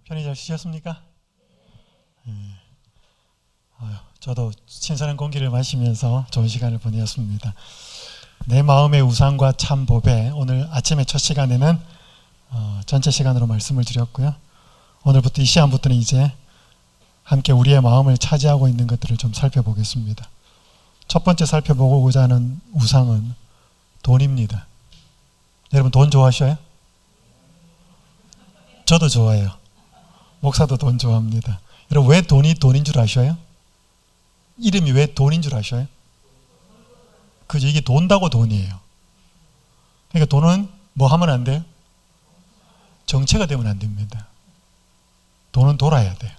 편히 잘 쉬셨습니까? 저도 신선한 공기를 마시면서 좋은 시간을 보내었습니다. 내 마음의 우상과 참 보배, 오늘 아침에 첫 시간에는 전체 시간으로 말씀을 드렸고요. 오늘부터 이 시간부터는 이제 함께 우리의 마음을 차지하고 있는 것들을 좀 살펴보겠습니다. 첫 번째 살펴보고자 하는 우상은 돈입니다. 여러분 돈 좋아하셔요? 저도 좋아해요. 목사도 돈 좋아합니다. 여러분 왜 돈이 돈인 줄 아셔요? 이름이 왜 돈인 줄 아셔요? 그죠? 이게 돈다고 돈이에요. 그러니까 돈은 뭐 하면 안 돼요? 정체가 되면 안 됩니다. 돈은 돌아야 돼요.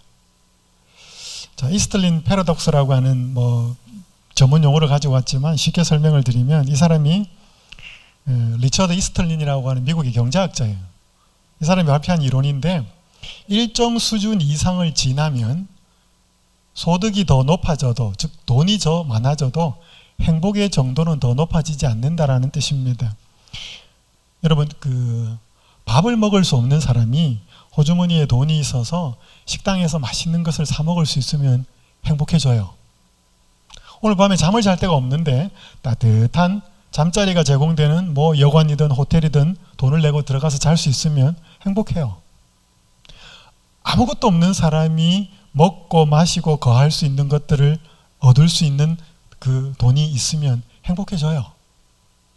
자, 이스틀린 패러독스라고 하는 전문 용어를 가지고 왔지만 쉽게 설명을 드리면 이 사람이 리처드 이스틀린이라고 하는 미국의 경제학자예요. 이 사람이 발표한 이론인데 일정 수준 이상을 지나면 소득이 더 높아져도, 즉 돈이 더 많아져도 행복의 정도는 더 높아지지 않는다라는 뜻입니다. 여러분 밥을 먹을 수 없는 사람이 호주머니에 돈이 있어서 식당에서 맛있는 것을 사 먹을 수 있으면 행복해져요. 오늘 밤에 잠을 잘 데가 없는데 따뜻한 잠자리가 제공되는 여관이든 호텔이든 돈을 내고 들어가서 잘 수 있으면 행복해요. 아무것도 없는 사람이 먹고 마시고 거할 수 있는 것들을 얻을 수 있는 그 돈이 있으면 행복해져요.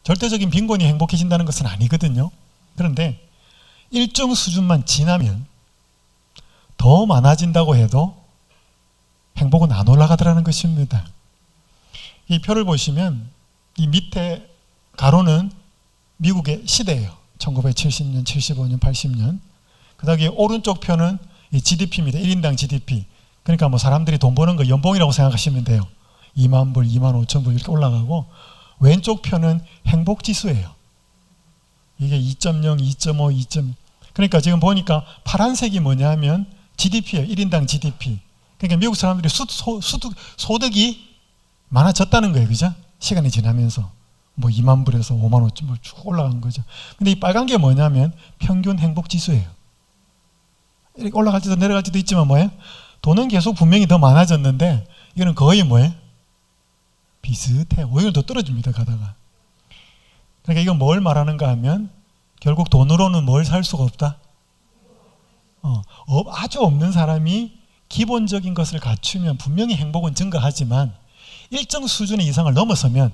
절대적인 빈곤이 행복해진다는 것은 아니거든요. 그런데 일정 수준만 지나면 더 많아진다고 해도 행복은 안 올라가더라는 것입니다. 이 표를 보시면 이 밑에 가로는 미국의 시대예요. 1970년, 75년, 80년. 그 다음에 오른쪽 표는 이 GDP입니다. 1인당 GDP. 그러니까 사람들이 돈 버는 거 연봉이라고 생각하시면 돼요. 2만 불, 2만 5천 불 이렇게 올라가고, 왼쪽 표는 행복지수예요. 이게 2.0, 2.5, 2.0. 그러니까 지금 보니까 파란색이 뭐냐면 GDP예요. 1인당 GDP. 그러니까 미국 사람들이 소득이 많아졌다는 거예요. 그죠? 시간이 지나면서 2만 불에서 5만 5천 불 쭉 올라간 거죠. 근데 이 빨간 게 뭐냐면 평균 행복지수예요. 이렇게 올라갈지도 내려갈지도 있지만 돈은 계속 분명히 더 많아졌는데 이거는 거의 비슷해요. 오히려 더 떨어집니다. 가다가. 그러니까 이건 뭘 말하는가 하면 결국 돈으로는 뭘 살 수가 없다. 아주 없는 사람이 기본적인 것을 갖추면 분명히 행복은 증가하지만 일정 수준의 이상을 넘어서면,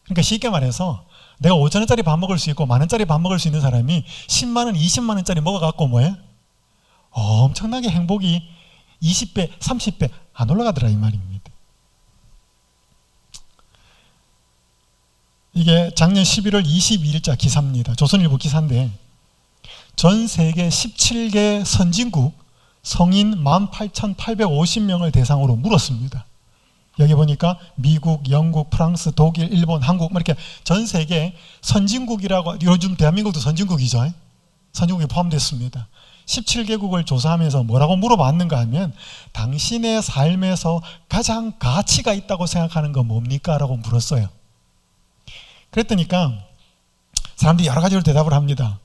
그러니까 쉽게 말해서 내가 5,000원짜리 밥 먹을 수 있고 만원짜리 밥 먹을 수 있는 사람이 10만원, 20만원짜리 먹어갖고 엄청나게 행복이 20배, 30배 안 올라가더라 이 말입니다. 이게 작년 11월 22일자 기사입니다. 조선일보 기사인데 전 세계 17개 선진국 성인 18,850명을 대상으로 물었습니다. 여기 보니까 미국, 영국, 프랑스, 독일, 일본, 한국 이렇게 전 세계 선진국이라고, 요즘 대한민국도 선진국이죠. 선진국에 포함됐습니다. 17개국을 조사하면서 뭐라고 물어봤는가 하면 당신의 삶에서 가장 가치가 있다고 생각하는 건 뭡니까? 라고 물었어요. 그랬더니까 사람들이 여러 가지로 대답을 합니다.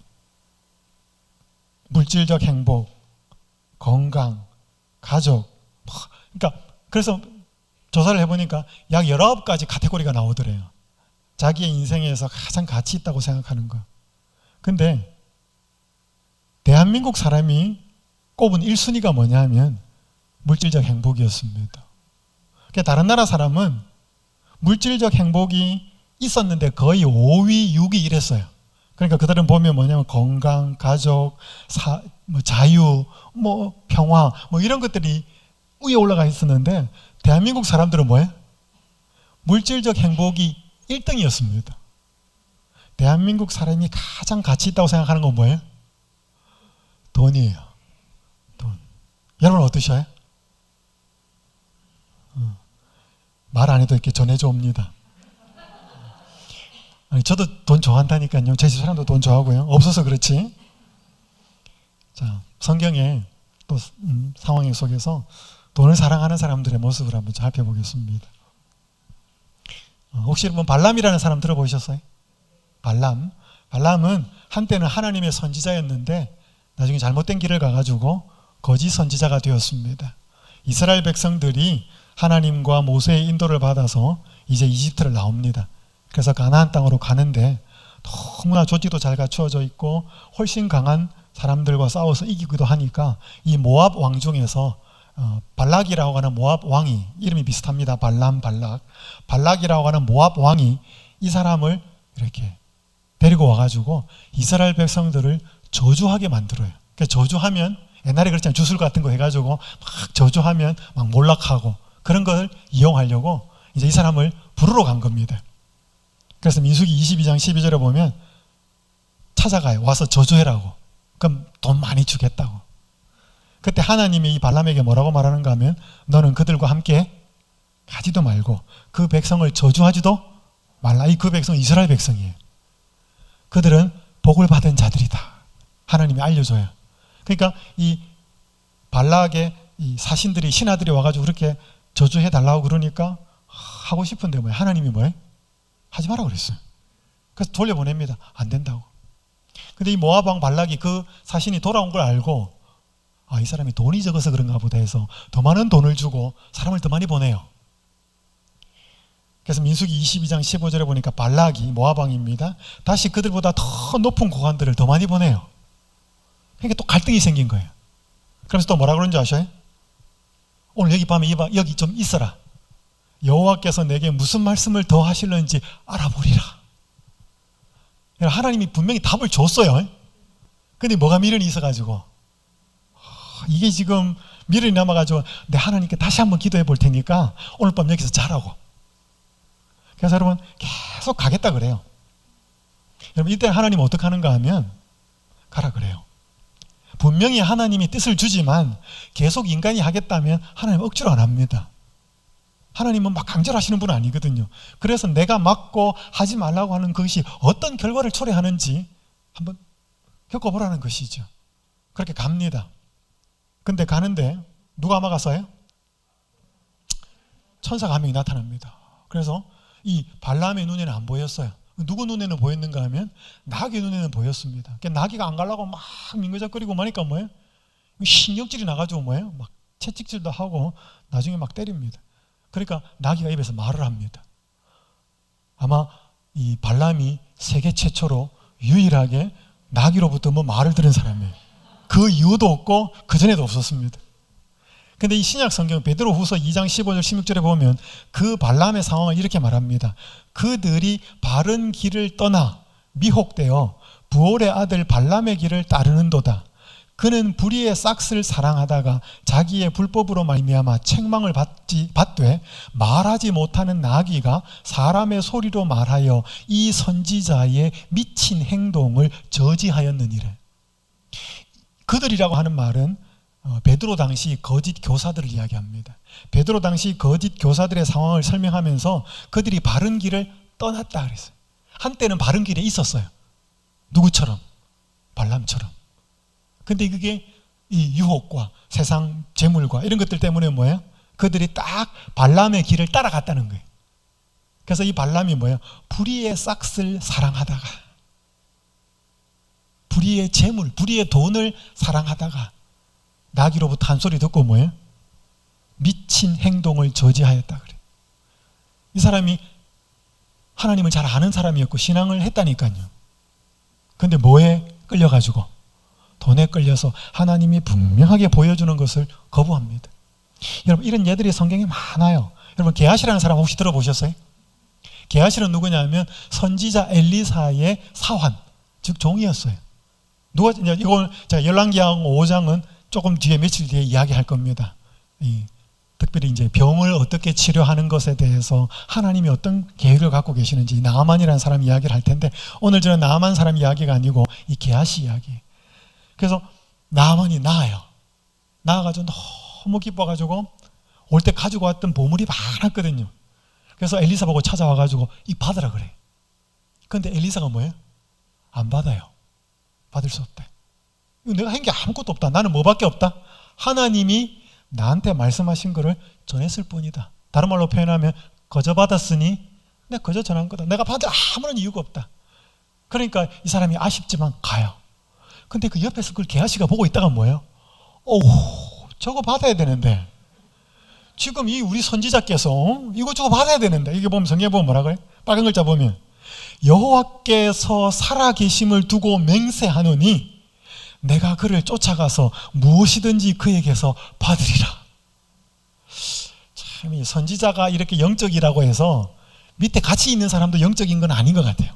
물질적 행복, 건강, 가족. 그러니까 그래서 조사를 해보니까 약 19가지 카테고리가 나오더래요. 자기의 인생에서 가장 가치 있다고 생각하는 거. 근데 대한민국 사람이 꼽은 1순위가 뭐냐 하면 물질적 행복이었습니다. 그러니까 다른 나라 사람은 물질적 행복이 있었는데 거의 5위, 6위 이랬어요. 그러니까 그들은 보면 뭐냐면 건강, 가족, 자유, 평화 이런 것들이 위에 올라가 있었는데 대한민국 사람들은 물질적 행복이 1등이었습니다. 대한민국 사람이 가장 가치 있다고 생각하는 건 뭐예요? 돈이에요. 돈. 여러분 어떠셔요? 말 안 해도 이렇게 전해져 옵니다. 저도 돈 좋아한다니까요. 제 집 사람도 돈 좋아하고요. 없어서 그렇지. 자, 성경에 또 상황 속에서 돈을 사랑하는 사람들의 모습을 한번 살펴보겠습니다. 혹시 여러분 발람이라는 사람 들어보셨어요? 발람은 한때는 하나님의 선지자였는데 나중에 잘못된 길을 가가지고 거짓 선지자가 되었습니다. 이스라엘 백성들이 하나님과 모세의 인도를 받아서 이제 이집트를 나옵니다. 그래서 가나안 땅으로 가는데 너무나 조직도 잘 갖추어져 있고 훨씬 강한 사람들과 싸워서 이기기도 하니까 이 모압 왕 중에서 발락이라고 하는 모압 왕이, 이름이 비슷합니다. 발람, 발락이라고 하는 모압 왕이 이 사람을 이렇게 데리고 와가지고 이스라엘 백성들을 저주하게 만들어요. 그러니까 저주하면, 옛날에 그랬잖아요. 주술 같은 거 해가지고 막 저주하면 막 몰락하고, 그런 걸 이용하려고 이제 이 사람을 부르러 간 겁니다. 그래서 민수기 22장 12절에 보면 찾아가요. 와서 저주해라고. 그럼 돈 많이 주겠다고. 그때 하나님이 이 발람에게 뭐라고 말하는가 하면, 너는 그들과 함께 가지도 말고 그 백성을 저주하지도 말라. 그 백성은 이스라엘 백성이에요. 그들은 복을 받은 자들이다. 하나님이 알려줘요. 그러니까 이 발락의 이 사신들이, 신하들이 와가지고 그렇게 저주해 달라고 그러니까 하고 싶은데 뭐예요? 하나님이 뭐예요? 하지 마라고 그랬어요. 그래서 돌려보냅니다. 안 된다고. 근데 이 모압 왕 발락이 그 사신이 돌아온 걸 알고, 이 사람이 돈이 적어서 그런가 보다 해서 더 많은 돈을 주고 사람을 더 많이 보내요. 그래서 민수기 22장 15절에 보니까 발락이, 모압 왕입니다, 다시 그들보다 더 높은 고관들을 더 많이 보내요. 그러니까 또 갈등이 생긴 거예요. 그러면서 또 뭐라 그런지 아셔요? 오늘 여기 밤에 여기 좀 있어라. 여호와께서 내게 무슨 말씀을 더 하실는지 알아보리라. 하나님이 분명히 답을 줬어요. 근데 뭐가 미련이 있어가지고, 이게 지금 미련이 남아가지고 내 하나님께 다시 한번 기도해 볼 테니까 오늘 밤 여기서 자라고. 그래서 여러분 계속 가겠다 그래요. 여러분 이때 하나님은 어떻게 하는가 하면 가라 그래요. 분명히 하나님이 뜻을 주지만 계속 인간이 하겠다면 하나님은 억지로 안 합니다. 하나님은 막 강제로 하시는 분은 아니거든요. 그래서 내가 막고 하지 말라고 하는 것이 어떤 결과를 초래하는지 한번 겪어보라는 것이죠. 그렇게 갑니다. 근데 가는데 누가 막았어요? 천사가 한 명이 나타납니다. 그래서 이 발람의 눈에는 안 보였어요. 누구 눈에는 보였는가 하면 나귀 눈에는 보였습니다. 그러니까 나귀가 안 가려고 막 민거적거리고 하니까 뭐예요? 신경질이 나가지고 뭐예요? 막 채찍질도 하고 나중에 막 때립니다. 그러니까 나귀가 입에서 말을 합니다. 아마 이 발람이 세계 최초로 유일하게 나귀로부터 뭐 말을 들은 사람이에요. 그 이유도 없고 그 전에도 없었습니다. 근데 이 신약 성경 베드로후서 2장 15절 16절에 보면 그 발람의 상황을 이렇게 말합니다. 그들이 바른 길을 떠나 미혹되어 부올의 아들 발람의 길을 따르는도다. 그는 불의의 싹스를 사랑하다가 자기의 불법으로 말미암아 책망을 받되 말하지 못하는 나귀가 사람의 소리로 말하여 이 선지자의 미친 행동을 저지하였느니라. 그들이라고 하는 말은 베드로 당시 거짓 교사들을 이야기합니다. 베드로 당시 거짓 교사들의 상황을 설명하면서 그들이 바른 길을 떠났다 그랬어요. 한때는 바른 길에 있었어요. 누구처럼? 발람처럼. 근데 그게 이 유혹과 세상 재물과 이런 것들 때문에 뭐예요? 그들이 딱 발람의 길을 따라갔다는 거예요. 그래서 이 발람이 뭐예요? 불의의 싹스를 사랑하다가, 불의의 재물, 불의의 돈을 사랑하다가 나귀로부터 한 소리 듣고 뭐예요? 미친 행동을 저지하였다 그래요. 이 사람이 하나님을 잘 아는 사람이었고 신앙을 했다니까요. 근데 뭐에 끌려가지고? 돈에 끌려서 하나님이 분명하게 보여주는 것을 거부합니다. 여러분 이런 예들이 성경에 많아요. 여러분 게하시라는 사람 혹시 들어보셨어요? 게하시는 누구냐면 선지자 엘리사의 사환, 즉 종이었어요. 누가 이건 제가 열왕기하 5장은 조금 뒤에 며칠 뒤에 이야기할 겁니다. 특별히 이제 병을 어떻게 치료하는 것에 대해서 하나님이 어떤 계획을 갖고 계시는지 나아만이라는 사람 이야기를 할 텐데 오늘 저는 나아만 사람 이야기가 아니고 이 게하시 이야기. 그래서 나아만이 나아요. 나아가지고 너무 기뻐가지고 올 때 가지고 왔던 보물이 많았거든요. 그래서 엘리사 보고 찾아와가지고 이 받으라 그래. 근데 엘리사가 뭐예요? 안 받아요. 받을 수 없대. 이거 내가 한 게 아무것도 없다. 나는 뭐밖에 없다? 하나님이 나한테 말씀하신 거를 전했을 뿐이다. 다른 말로 표현하면 거저 받았으니 내가 거저 전한 거다. 내가 받을 아무런 이유가 없다. 그러니까 이 사람이 아쉽지만 가요. 근데 그 옆에서 그걸 게하시가 보고 있다가 뭐예요? 오, 저거 받아야 되는데 지금 이 우리 선지자께서 이거 저거 받아야 되는데, 이게 보면 성경에 보면 뭐라 그래? 빨간 글자 보면 여호와께서 살아계심을 두고 맹세하노니 내가 그를 쫓아가서 무엇이든지 그에게서 받으리라. 참, 이 선지자가 이렇게 영적이라고 해서 밑에 같이 있는 사람도 영적인 건 아닌 것 같아요.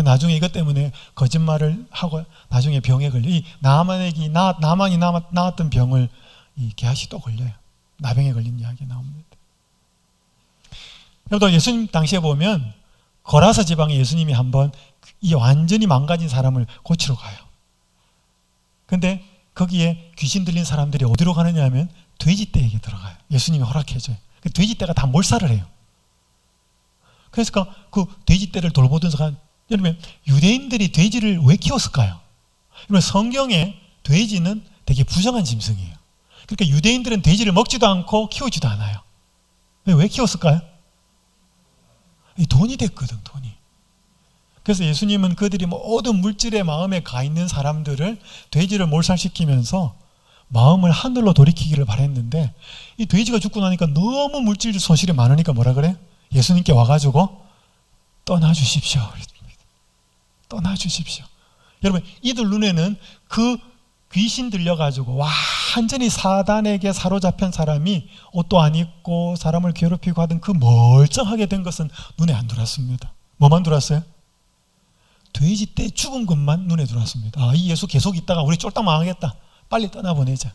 나중에 이것 때문에 거짓말을 하고 나중에 병에 걸려. 이 나만이 나았던 병을 이 게하시 또 걸려요. 나병에 걸린 이야기 나옵니다. 여러분, 예수님 당시에 보면 거라사 지방에 예수님이 한번 이 완전히 망가진 사람을 고치러 가요. 근데 거기에 귀신 들린 사람들이 어디로 가느냐 하면 돼지떼에게 들어가요. 예수님이 허락해줘요. 돼지떼가 다 몰살을 해요. 그래서 그 돼지떼를 돌보던 사람, 여러분, 유대인들이 돼지를 왜 키웠을까요? 여러분, 성경에 돼지는 되게 부정한 짐승이에요. 그러니까 유대인들은 돼지를 먹지도 않고 키우지도 않아요. 왜 키웠을까요? 돈이 됐거든, 돈이. 그래서 예수님은 그들이 모든 물질의 마음에 가 있는 사람들을 돼지를 몰살시키면서 마음을 하늘로 돌이키기를 바랬는데, 이 돼지가 죽고 나니까 너무 물질 손실이 많으니까 뭐라 그래? 예수님께 와가지고 떠나주십시오. 떠나주십시오. 여러분, 이들 눈에는 그 귀신 들려가지고 완전히 사단에게 사로잡힌 사람이 옷도 안 입고 사람을 괴롭히고 하던 그 멀쩡하게 된 것은 눈에 안 들어왔습니다. 뭐만 들어왔어요? 돼지떼 죽은 것만 눈에 들어왔습니다. 아, 이 예수 계속 있다가 우리 쫄딱 망하겠다. 빨리 떠나보내자.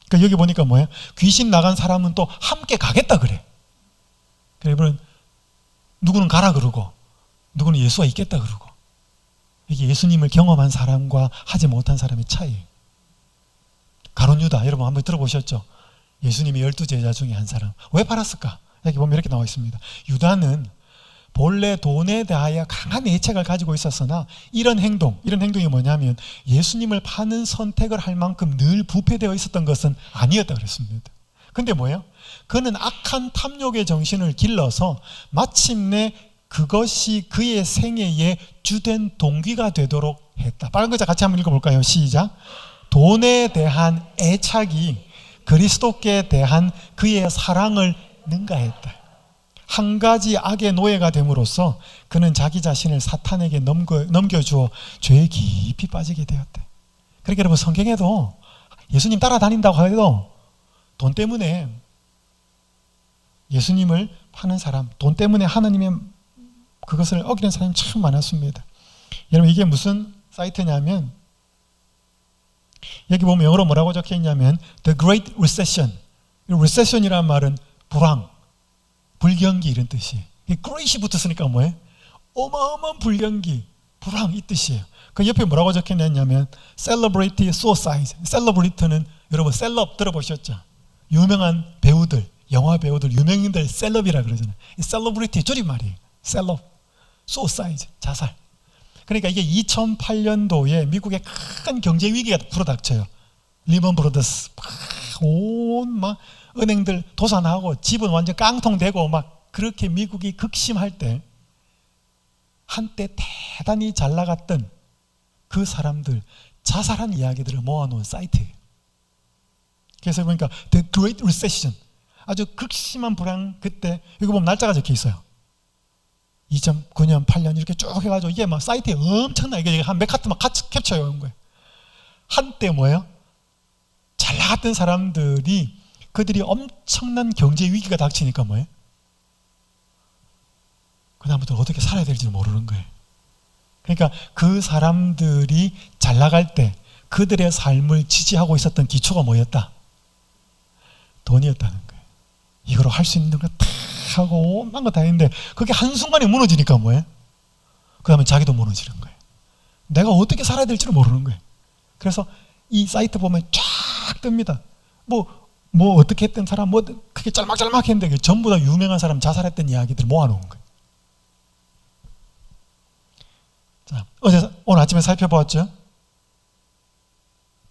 그러니까 여기 보니까 뭐예요? 귀신 나간 사람은 또 함께 가겠다 그래. 여러분, 누구는 가라 그러고 누구는 예수가 있겠다 그러고. 이게 예수님을 경험한 사람과 하지 못한 사람의 차이예요. 가룟 유다, 여러분 한번 들어보셨죠? 예수님의 12제자 중에 한 사람. 왜 팔았을까? 여기 보면 이렇게 나와 있습니다. 유다는 본래 돈에 대하여 강한 애착을 가지고 있었으나 이런 행동이 뭐냐면 예수님을 파는 선택을 할 만큼 늘 부패되어 있었던 것은 아니었다 그랬습니다. 근데 뭐예요? 그는 악한 탐욕의 정신을 길러서 마침내 그것이 그의 생애의 주된 동기가 되도록 했다. 빨간 글자 같이 한번 읽어볼까요? 시작. 돈에 대한 애착이 그리스도께 대한 그의 사랑을 능가했다. 한 가지 악의 노예가 됨으로써 그는 자기 자신을 사탄에게 넘겨주어 죄에 깊이 빠지게 되었다. 그러니까 여러분, 성경에도 예수님 따라다닌다고 해도 돈 때문에 예수님을 파는 사람, 돈 때문에 하나님의 그것을 어기는 사람이 참 많았습니다. 여러분, 이게 무슨 사이트냐면 여기 보면 영어로 뭐라고 적혀 있냐면 The Great Recession. Recession이라는 말은 불황, 불경기 이런 뜻이에요. Great이 붙었으니까 뭐예요? 어마어마한 불경기, 불황 이 뜻이에요. 그 옆에 뭐라고 적혀있냐면 Celebrity Suicide. Celebrity는 여러분 셀럽 들어보셨죠? 유명한 배우들, 영화 배우들, 유명인들 셀럽이라 그러잖아요. 이 셀러브리티 줄임말이에요. 셀럽, suicide, 자살. 그러니까 이게 2008년도에 미국의 큰 경제 위기가 불어닥쳐요. 리먼 브로더스, 온 은행들 도산하고 집은 완전 깡통되고 막 그렇게 미국이 극심할 때 한때 대단히 잘 나갔던 그 사람들 자살한 이야기들을 모아놓은 사이트예요. 그래서 보니까 The Great Recession, 아주 극심한 불황, 그때 여기 보면 날짜가 적혀 있어요. 2009년, 8년 이렇게 쭉 해가지고 이게 막 사이트에 엄청나, 이게 한 몇 카트 막 캡처해 온 거예요. 한때 뭐예요? 잘 나갔던 사람들이 그들이 엄청난 경제 위기가 닥치니까 뭐예요? 그다음부터 어떻게 살아야 될지 모르는 거예요. 그러니까 그 사람들이 잘 나갈 때 그들의 삶을 지지하고 있었던 기초가 뭐였다? 돈이었다는 거예요. 이거로 할 수 있는 거 다 하고 온갖 거 다 했는데 그게 한순간에 무너지니까 뭐예요? 그 다음에 자기도 무너지는 거예요. 내가 어떻게 살아야 될지를 모르는 거예요. 그래서 이 사이트 보면 쫙 뜹니다. 뭐 어떻게 했던 사람, 뭐 그게 짤막짤막 했는데 전부 다 유명한 사람 자살했던 이야기들 모아놓은 거예요. 자, 오늘 아침에 살펴보았죠?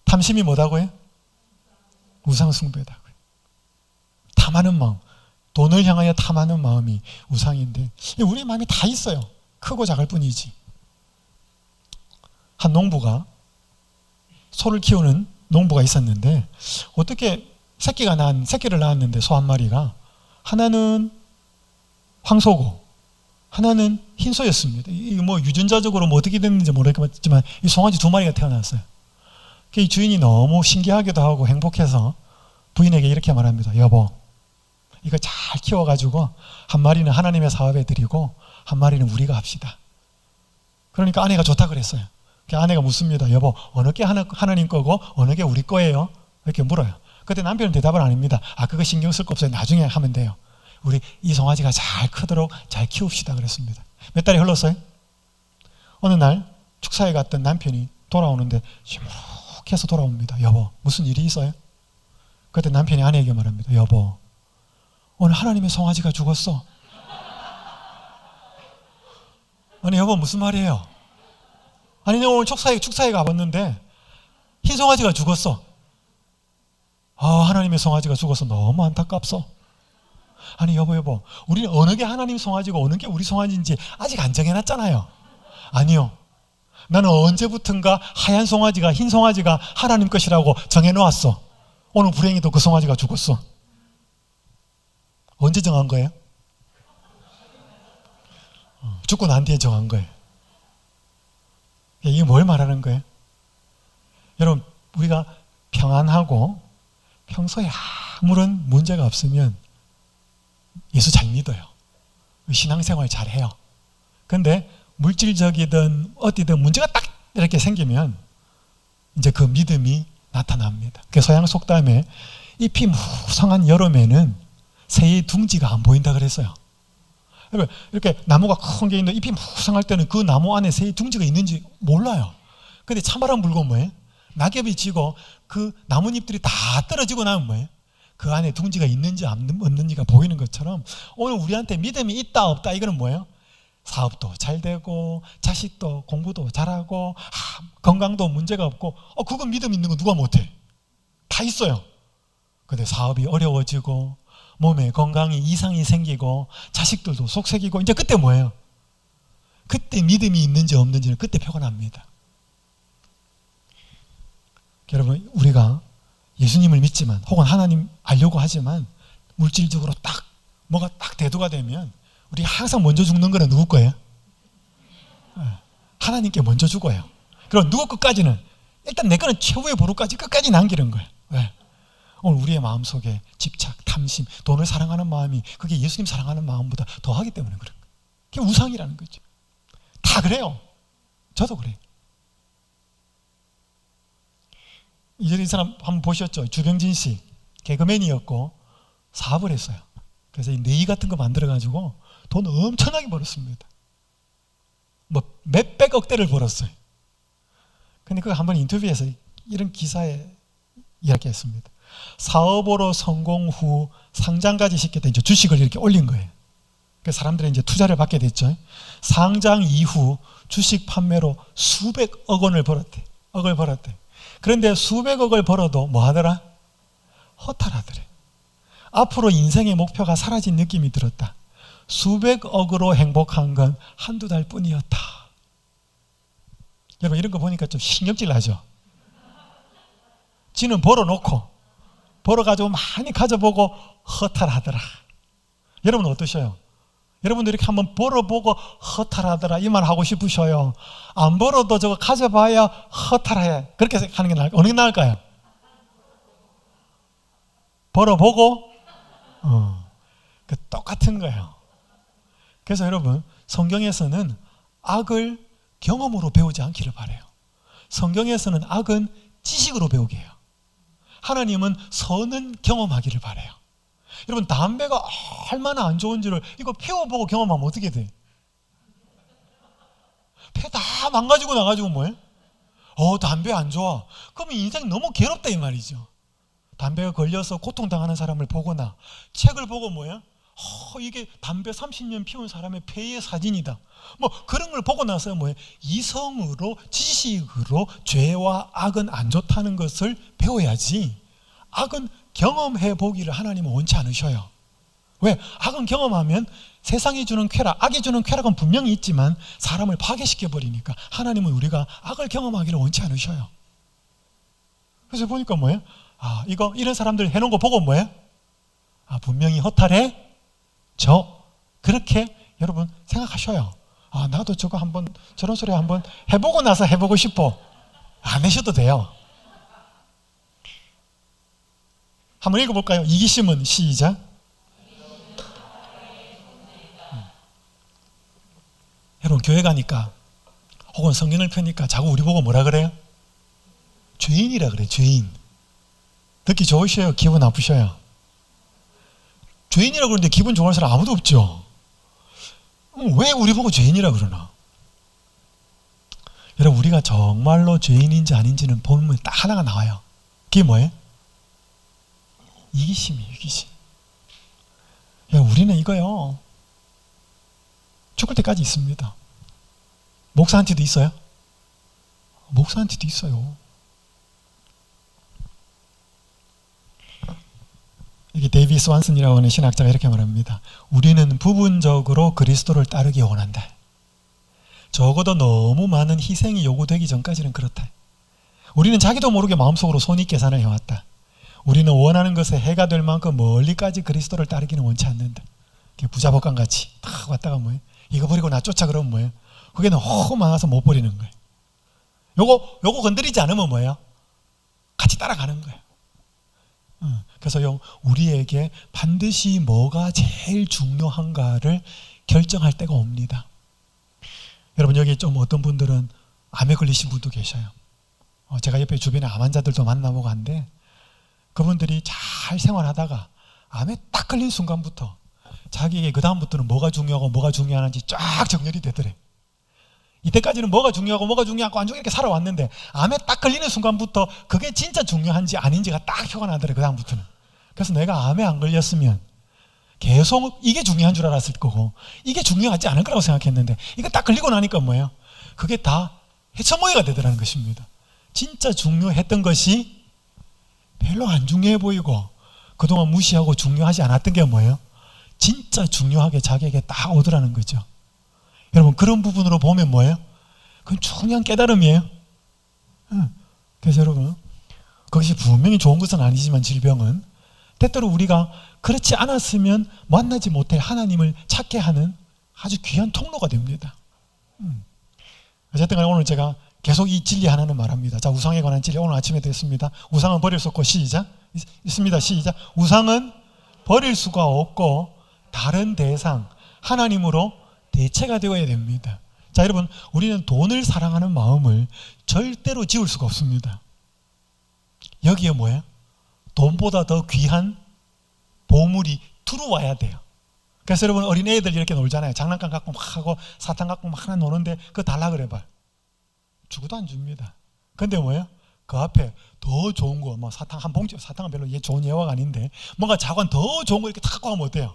탐심이 뭐다고요? 우상숭배다고요. 탐하는 마음, 돈을 향하여 탐하는 마음이 우상인데 우리 마음이 다 있어요. 크고 작을 뿐이지. 한 농부가 소를 키우는 농부가 있었는데 어떻게 새끼를 낳았는데 소 한 마리가 하나는 황소고 하나는 흰소였습니다. 이게 뭐 유전자적으로 뭐 어떻게 됐는지 모르겠지만 이 송아지 두 마리가 태어났어요. 이 주인이 너무 신기하기도 하고 행복해서 부인에게 이렇게 말합니다. 여보, 이거 잘 키워가지고 한 마리는 하나님의 사업에 드리고 한 마리는 우리가 합시다. 그러니까 아내가 좋다 그랬어요. 아내가 묻습니다. 여보, 어느 게 하나님 거고 어느 게 우리 거예요? 이렇게 물어요. 그때 남편은 대답을 안 합니다. 그거 신경 쓸 거 없어요. 나중에 하면 돼요. 우리 이 송아지가 잘 크도록 잘 키웁시다 그랬습니다. 몇 달이 흘렀어요. 어느 날 축사에 갔던 남편이 돌아오는데 시무룩해서 돌아옵니다. 여보, 무슨 일이 있어요? 그때 남편이 아내에게 말합니다. 여보, 오늘 하나님의 송아지가 죽었어. 아니 여보, 무슨 말이에요? 아니 내가 오늘 축사에 가봤는데 흰 송아지가 죽었어. 하나님의 송아지가 죽어서 너무 안타깝소. 아니 여보, 우리는 어느 게 하나님 송아지고 어느 게 우리 송아지인지 아직 안 정해놨잖아요. 아니요, 나는 언제부턴가 하얀 송아지가 흰 송아지가 하나님 것이라고 정해놓았어. 오늘 불행히도 그 송아지가 죽었어. 언제 정한 거예요? 죽고 난 뒤에 정한 거예요. 이게 뭘 말하는 거예요? 여러분, 우리가 평안하고 평소에 아무런 문제가 없으면 예수 잘 믿어요. 신앙생활 잘 해요. 근데 물질적이든 어디든 문제가 딱 이렇게 생기면 이제 그 믿음이 나타납니다. 그 서양 속담에 잎이 무성한 여름에는 새의 둥지가 안 보인다 그랬어요. 이렇게 나무가 큰 게 있는데 잎이 무성할 때는 그 나무 안에 새의 둥지가 있는지 몰라요. 근데 찬바람 불고 뭐예요? 낙엽이 지고 그 나뭇잎들이 다 떨어지고 나면 뭐예요? 그 안에 둥지가 있는지 없는지가 보이는 것처럼 오늘 우리한테 믿음이 있다 없다 이거는 뭐예요? 사업도 잘 되고 자식도 공부도 잘하고 건강도 문제가 없고 그건 믿음 있는 거 누가 못해? 다 있어요. 근데 사업이 어려워지고 몸에 건강이 이상이 생기고 자식들도 속색이고 이제 그때 뭐예요? 그때 믿음이 있는지 없는지는 그때 표가 납니다. 여러분, 우리가 예수님을 믿지만 혹은 하나님 알려고 하지만 물질적으로 딱 뭐가 딱 대두가 되면 우리 항상 먼저 죽는 거는 누구 거예요? 하나님께 먼저 죽어요. 그럼 누구 것까지는 일단 내 거는 최후의 보루까지 끝까지 남기는 거예요. 왜? 오늘 우리의 마음속에 집착, 탐심, 돈을 사랑하는 마음이 그게 예수님 사랑하는 마음보다 더하기 때문에 그런 거예요. 그게 우상이라는 거죠. 다 그래요. 저도 그래요. 이 사람 한번 보셨죠? 주병진 씨 개그맨이었고 사업을 했어요. 그래서 이 네이 같은 거 만들어가지고 돈 엄청나게 벌었습니다. 뭐 몇백억대를 벌었어요. 근데 그거 한번 인터뷰에서 이런 기사에 이야기했습니다. 사업으로 성공 후 상장까지 시켰다. 이제 주식을 이렇게 올린 거예요. 그래서 사람들이 이제 투자를 받게 됐죠. 상장 이후 주식 판매로 수백억 원을 벌었대. 억을 벌었대. 그런데 수백억을 벌어도 뭐 하더라? 허탈하더래. 앞으로 인생의 목표가 사라진 느낌이 들었다. 수백억으로 행복한 건 한두 달 뿐이었다. 여러분, 이런 거 보니까 좀 신경질 나죠? 지는 벌어놓고 벌어가지고 많이 가져보고 허탈하더라. 여러분 어떠셔요? 여러분도 이렇게 한번 벌어보고 허탈하더라 이 말 하고 싶으셔요? 안 벌어도 저거 가져봐야 허탈해. 그렇게 하는 게 나을까요? 어느 게 나을까요? 벌어보고 그 똑같은 거예요. 그래서 여러분, 성경에서는 악을 경험으로 배우지 않기를 바라요. 성경에서는 악은 지식으로 배우게 해요. 하나님은 선은 경험하기를 바라요. 여러분, 담배가 얼마나 안 좋은지를 이거 피워보고 경험하면 어떻게 돼? 폐 다 망가지고 나가지고 뭐예요? 담배 안 좋아. 그러면 인생 너무 괴롭다 이 말이죠. 담배가 걸려서 고통당하는 사람을 보거나 책을 보고 뭐예요? 이게 담배 30년 피운 사람의 폐의 사진이다. 뭐 그런 걸 보고 나서 뭐예요? 이성으로 지식으로 죄와 악은 안 좋다는 것을 배워야지. 악은 경험해 보기를 하나님은 원치 않으셔요. 왜? 악은 경험하면 세상이 주는 쾌락, 악이 주는 쾌락은 분명히 있지만 사람을 파괴시켜 버리니까 하나님은 우리가 악을 경험하기를 원치 않으셔요. 그래서 보니까 뭐예요? 이거 이런 사람들 해놓은 거 보고 뭐예요? 분명히 허탈해 그렇게 여러분 생각하셔요. 나도 저거 한번 저런 소리 한번 해보고 나서 해보고 싶어. 안 하셔도 돼요. 한번 읽어볼까요? 이기심은 시작. 여러분 교회 가니까 혹은 성경을 펴니까 자꾸 우리 보고 뭐라 그래요? 죄인이라 그래. 죄인. 듣기 좋으셔요? 기분 나쁘셔요? 죄인이라 그러는데 기분 좋아할 사람 아무도 없죠. 왜 우리 보고 죄인이라 그러나? 여러분 우리가 정말로 죄인인지 아닌지는 보면 딱 하나가 나와요. 그게 뭐예요? 이기심이에요. 이기심. 우리는 이거요 죽을 때까지 있습니다. 목사한테도 있어요? 목사한테도 있어요. 이게 데이비스 완슨이라고 하는 신학자가 이렇게 말합니다. 우리는 부분적으로 그리스도를 따르기 원한다. 적어도 너무 많은 희생이 요구되기 전까지는 그렇다. 우리는 자기도 모르게 마음속으로 손익계산을 해왔다. 우리는 원하는 것에 해가 될 만큼 멀리까지 그리스도를 따르기는 원치 않는다. 부자복감 같이 딱 왔다가 뭐예요? 이거 버리고 나 쫓아 그러면 뭐예요? 그게 너무 많아서 못 버리는 거예요. 요거 건드리지 않으면 뭐예요? 같이 따라가는 거예요. 그래서요 우리에게 반드시 뭐가 제일 중요한가를 결정할 때가 옵니다. 여러분 여기 좀 어떤 분들은 암에 걸리신 분도 계셔요. 제가 옆에 주변에 암 환자들도 만나보고 한데 그분들이 잘 생활하다가 암에 딱 걸린 순간부터 자기에게 그 다음부터는 뭐가 중요하고 뭐가 중요한지 쫙 정렬이 되더래. 이때까지는 뭐가 중요하고 뭐가 중요하고 안 중요하고 이렇게 살아왔는데 암에 딱 걸리는 순간부터 그게 진짜 중요한지 아닌지가 딱 표가 나더래. 그 다음부터는. 그래서 내가 암에 안 걸렸으면 계속 이게 중요한 줄 알았을 거고 이게 중요하지 않을 거라고 생각했는데 이거 딱 걸리고 나니까 뭐예요? 그게 다 해처모해가 되더라는 것입니다. 진짜 중요했던 것이 별로 안 중요해 보이고 그동안 무시하고 중요하지 않았던 게 뭐예요? 진짜 중요하게 자기에게 딱 오더라는 거죠. 여러분 그런 부분으로 보면 뭐예요? 그건 중요한 깨달음이에요. 그래서 여러분 그것이 분명히 좋은 것은 아니지만 질병은 때때로 우리가 그렇지 않았으면 만나지 못할 하나님을 찾게 하는 아주 귀한 통로가 됩니다. 어쨌든 간에 오늘 제가 계속 이 진리 하나는 말합니다. 자, 우상에 관한 진리 오늘 아침에도 했습니다. 우상은 버릴 수 없고 시작. 있습니다. 시작. 우상은 버릴 수가 없고 다른 대상 하나님으로 대체가 되어야 됩니다. 자, 여러분 우리는 돈을 사랑하는 마음을 절대로 지울 수가 없습니다. 여기에 뭐예요? 돈보다 더 귀한 보물이 들어와야 돼요. 그래서 여러분 어린애들 이렇게 놀잖아요. 장난감 갖고 막 하고 사탕 갖고 막 하나 노는데 그거 달라 그래봐. 주고도 안 줍니다. 근데 뭐예요? 그 앞에 더 좋은 거, 뭐 사탕 한 봉지, 사탕은 별로 좋은 예화가 아닌데 뭔가 작은 더 좋은 거 이렇게 탁 갖고 가면 어때요?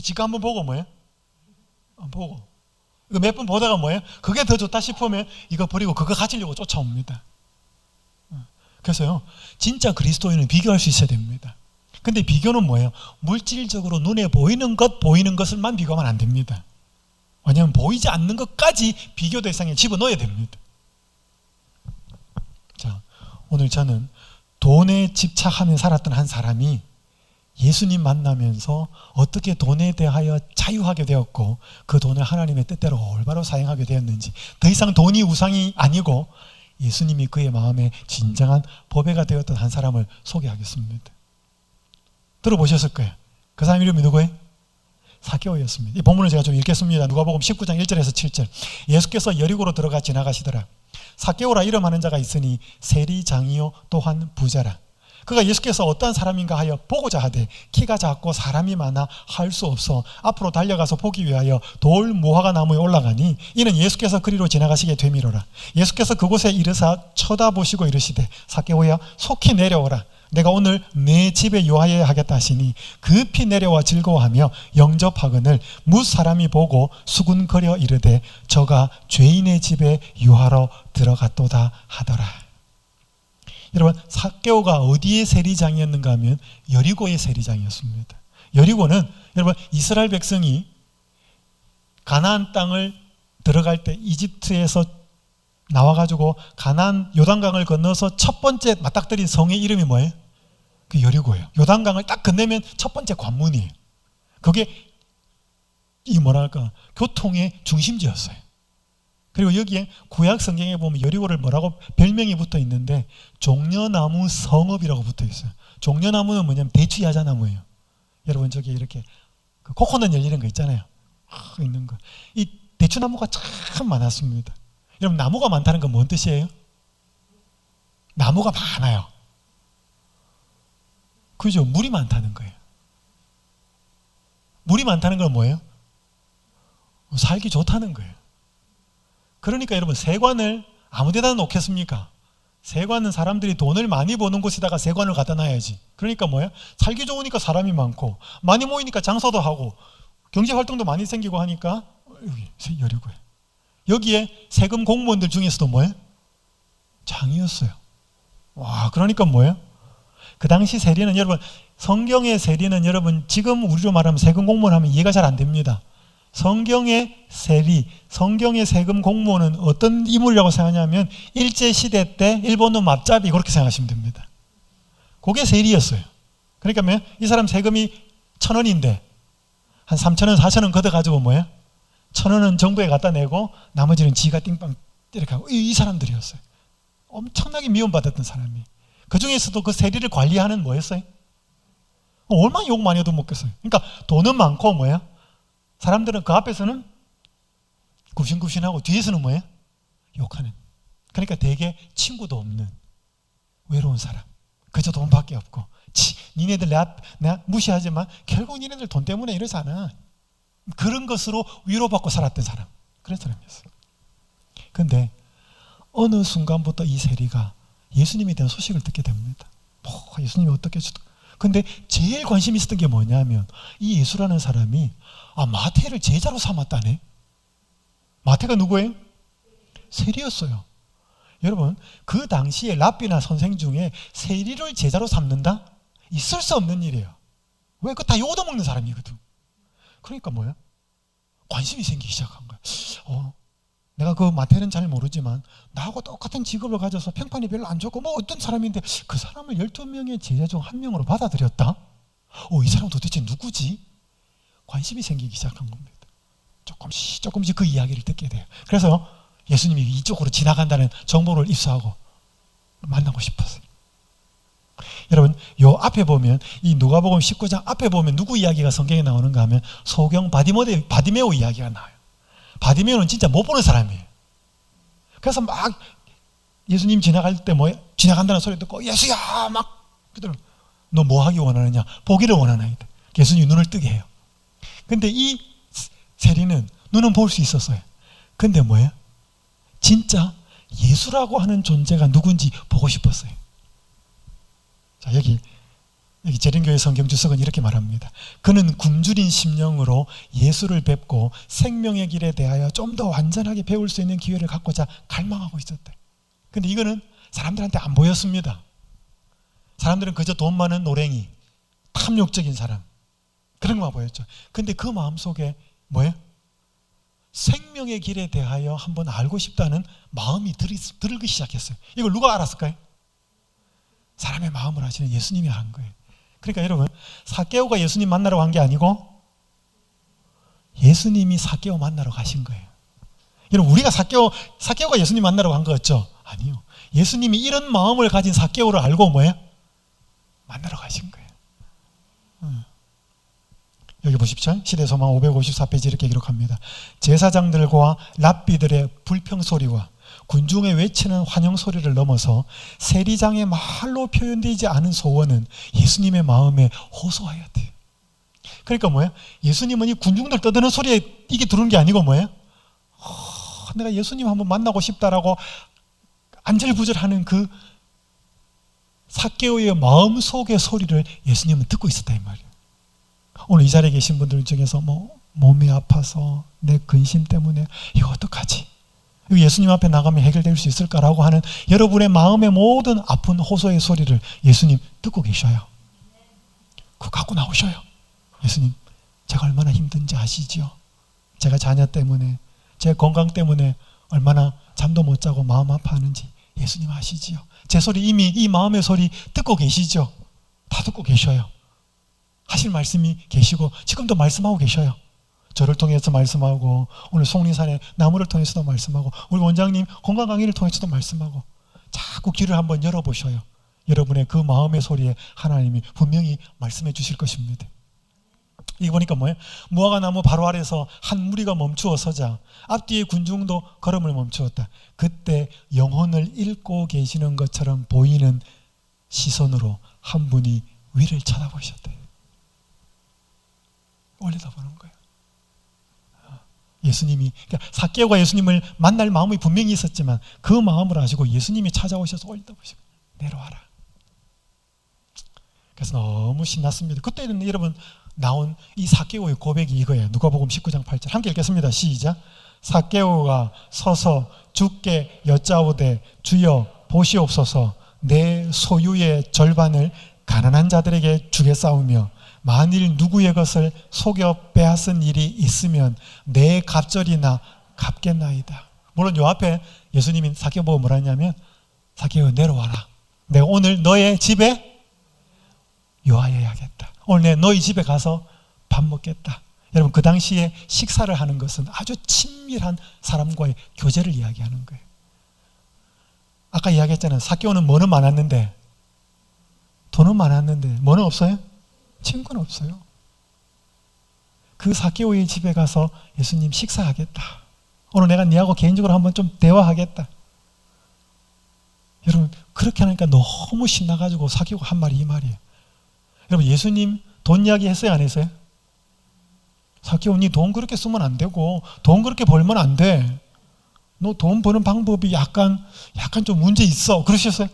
지가 한번 보고 뭐예요? 보고 이거 몇 번 보다가 뭐예요? 그게 더 좋다 싶으면 이거 버리고 그거 가지려고 쫓아옵니다. 그래서요 진짜 그리스도인은 비교할 수 있어야 됩니다. 근데 비교는 뭐예요? 물질적으로 눈에 보이는 것을만 비교하면 안 됩니다. 왜냐하면 보이지 않는 것까지 비교 대상에 집어넣어야 됩니다. 자, 오늘 저는 돈에 집착하며 살았던 한 사람이 예수님 만나면서 어떻게 돈에 대하여 자유하게 되었고 그 돈을 하나님의 뜻대로 올바로 사용하게 되었는지, 더 이상 돈이 우상이 아니고 예수님이 그의 마음에 진정한 보배가 되었던 한 사람을 소개하겠습니다. 들어보셨을 거예요. 그 사람 이름이 누구예요? 사개오였습니다. 이 본문을 제가 좀 읽겠습니다. 누가복음 19장 1절에서 7절. 예수께서 여리고로 들어가 지나가시더라. 사개오라 이름하는 자가 있으니 세리장이요 또한 부자라. 그가 예수께서 어떠한 사람인가 하여 보고자 하되 키가 작고 사람이 많아 할 수 없어 앞으로 달려가서 보기 위하여 돌 무화과 나무에 올라가니 이는 예수께서 그리로 지나가시게 되미로라. 예수께서 그곳에 이르사 쳐다보시고 이르시되 사개오야 속히 내려오라. 내가 오늘 내 집에 유하여야 하겠다 하시니 급히 내려와 즐거워하며 영접하거늘 뭇 사람이 보고 수군거려 이르되 저가 죄인의 집에 유하러 들어갔도다 하더라. 여러분 삭개오가 어디의 세리장이었는가 하면 여리고의 세리장이었습니다. 여리고는 여러분 이스라엘 백성이 가나안 땅을 들어갈 때 이집트에서 나와가지고 가나안 요단강을 건너서 첫 번째 맞닥뜨린 성의 이름이 뭐예요? 그 여리고예요. 요단강을 딱 건너면 첫 번째 관문이에요. 그게 이 뭐랄까 교통의 중심지였어요. 그리고 여기에 구약 성경에 보면 여리고를 뭐라고 별명이 붙어 있는데 종려나무 성읍이라고 붙어 있어요. 종려나무는 뭐냐면 대추 야자나무예요. 여러분 저기 이렇게 그 코코넛 열리는 거 있잖아요. 있는 거. 이 대추나무가 참 많았습니다. 여러분 나무가 많다는 건 뭔 뜻이에요? 나무가 많아요. 그죠? 물이 많다는 거예요. 물이 많다는 건 뭐예요? 살기 좋다는 거예요. 그러니까 여러분 세관을 아무 데다 놓겠습니까? 세관은 사람들이 돈을 많이 버는 곳에다가 세관을 갖다 놔야지. 그러니까 뭐예요? 살기 좋으니까 사람이 많고 많이 모이니까 장사도 하고 경제활동도 많이 생기고 하니까 여기 여리고요. 여기에 세금 공무원들 중에서도 뭐예요? 장이었어요. 와, 그러니까 뭐예요? 그 당시 세리는 여러분 성경의 세리는 여러분 지금 우리로 말하면 세금 공무원 하면 이해가 잘 안 됩니다. 성경의 세리, 성경의 세금 공무원은 어떤 인물이라고 생각하냐면 일제시대 때 일본의 맙잡이 그렇게 생각하시면 됩니다. 그게 세리였어요. 그러니까 이 사람 세금이 1,000원인데 한 3,000원, 4,000원 걷어가지고 뭐예요? 1,000원은 정부에 갖다 내고 나머지는 지가 띵빵 이렇게 하고 이 사람들이었어요. 엄청나게 미움받았던 사람이. 그 중에서도 그 세리를 관리하는 뭐였어요? 얼마나 욕 많이 얻어먹겠어요. 그러니까 돈은 많고 뭐예요? 사람들은 그 앞에서는 굽신굽신하고 뒤에서는 뭐예요? 욕하는. 그러니까 되게 친구도 없는 외로운 사람. 그저 돈밖에 없고 니네들 내가 무시하지만 결국 니네들 돈 때문에 이러잖아. 그런 것으로 위로받고 살았던 사람. 그런 사람이었어요. 그런데 어느 순간부터 이 세리가 예수님에 대한 소식을 듣게 됩니다. 예수님이 어떻게 근데 제일 관심 있었던 게 뭐냐면 이 예수라는 사람이 마태를 제자로 삼았다네. 마태가 누구예요? 세리였어요. 여러분 그 당시에 랍비나 선생 중에 세리를 제자로 삼는다? 있을 수 없는 일이에요. 왜? 그거 다 얻어먹는 사람이거든. 그러니까 뭐야? 관심이 생기기 시작한 거야. 내가 그 마태는 잘 모르지만 나하고 똑같은 직업을 가져서 평판이 별로 안 좋고 어떤 사람인데 그 사람을 12명의 제자 중 한 명으로 받아들였다? 이 사람 도대체 누구지? 관심이 생기기 시작한 겁니다. 조금씩 그 이야기를 듣게 돼요. 그래서 예수님이 이쪽으로 지나간다는 정보를 입수하고 만나고 싶었어요. 여러분 요 앞에 보면 이 누가복음 19장 앞에 보면 누구 이야기가 성경에 나오는가 하면 소경 바디메오 이야기가 나와요. 바디메오는 진짜 못 보는 사람이에요. 그래서 막 예수님 지나갈 때 지나간다는 소리 듣고 예수야 막 너 뭐 하기 원하느냐? 보기를 원하나이다. 예수님 눈을 뜨게 해요. 근데 이 세리는 눈은 볼 수 있었어요. 근데 뭐예요? 진짜 예수라고 하는 존재가 누군지 보고 싶었어요. 자, 여기 재림교회 성경주석은 이렇게 말합니다. 그는 굶주린 심령으로 예수를 뵙고 생명의 길에 대하여 좀 더 완전하게 배울 수 있는 기회를 갖고자 갈망하고 있었대. 근데 이거는 사람들한테 안 보였습니다. 사람들은 그저 돈 많은 노랭이, 탐욕적인 사람 그런 것만 보였죠. 근데 그 마음속에 뭐예요? 생명의 길에 대하여 한번 알고 싶다는 마음이 들기 시작했어요. 이걸 누가 알았을까요? 사람의 마음을 아시는 예수님이 한 거예요. 그러니까 여러분 삭개오가 예수님 만나러 간 게 아니고 예수님이 삭개오 만나러 가신 거예요. 여러분 우리가 삭개오가 예수님 만나러 간 거였죠? 아니요. 예수님이 이런 마음을 가진 삭개오를 알고 뭐예요? 만나러 가신 거예요. 여기 보십시오. 시대소망 554페이지 이렇게 기록합니다. 제사장들과 랍비들의 불평소리와 군중의 외치는 환영소리를 넘어서 세리장의 말로 표현되지 않은 소원은 예수님의 마음에 호소하여야 돼요. 그러니까 뭐예요? 예수님은 이 군중들 떠드는 소리에 이게 들어오는 게 아니고 뭐예요? 내가 예수님 한번 만나고 싶다라고 안절부절하는 그 삭개오의 마음속의 소리를 예수님은 듣고 있었다 이 말이에요. 오늘 이 자리에 계신 분들 중에서 몸이 아파서 내 근심 때문에 이거 어떡하지? 예수님 앞에 나가면 해결될 수 있을까라고 하는 여러분의 마음의 모든 아픈 호소의 소리를 예수님 듣고 계셔요. 그거 갖고 나오셔요. 예수님, 제가 얼마나 힘든지 아시지요? 제가 자녀 때문에, 제 건강 때문에 얼마나 잠도 못 자고 마음 아파하는지 예수님 아시지요. 제 소리 이미 이 마음의 소리 듣고 계시죠. 다 듣고 계셔요. 하실 말씀이 계시고 지금도 말씀하고 계셔요. 저를 통해서 말씀하고 오늘 송리산의 나무를 통해서도 말씀하고 우리 원장님 건강 강의를 통해서도 말씀하고 자꾸 귀를 한번 열어보셔요. 여러분의 그 마음의 소리에 하나님이 분명히 말씀해 주실 것입니다. 이거 보니까 뭐예요? 무화과 나무 바로 아래서 한 무리가 멈추어 서자 앞뒤의 군중도 걸음을 멈추었다. 그때 영혼을 읽고 계시는 것처럼 보이는 시선으로 한 분이 위를 쳐다보셨대. 올려다보는 거예요. 예수님이, 그러니까 삭개오가 예수님을 만날 마음이 분명히 있었지만 그 마음을 아시고 예수님이 찾아오셔서 올려다보시고 내려와라. 그래서 너무 신났습니다. 그때는 여러분 나온 이 삭개오의 고백이 이거예요. 누가복음 19장 8절 함께 읽겠습니다. 시작. 삭개오가 서서 주께 여짜오되 주여 보시옵소서 내 소유의 절반을 가난한 자들에게 주겠사오며 만일 누구의 것을 속여 빼앗은 일이 있으면 내 갑절이나 갚겠나이다. 물론 요 앞에 예수님이 삭개오 보고 뭐라 했냐면 삭개오 내려와라. 내가 오늘 너의 집에 요하여야겠다. 오늘 내가 너희 집에 가서 밥 먹겠다. 여러분 그 당시에 식사를 하는 것은 아주 친밀한 사람과의 교제를 이야기하는 거예요. 아까 이야기했잖아요. 삭개오는 뭐는 많았는데 돈은 많았는데 뭐는 없어요? 친구는 없어요. 그 삭개오의 집에 가서 예수님 식사하겠다. 오늘 내가 네하고 개인적으로 한번 좀 대화하겠다. 여러분 그렇게 하니까 너무 신나가지고 삭개오가 한 말이 이 말이에요. 여러분 예수님 돈 이야기 했어요 안 했어요? 삭개오 니 돈 그렇게 쓰면 안 되고 돈 그렇게 벌면 안 돼. 너 돈 버는 방법이 약간 좀 문제 있어. 그러셨어요?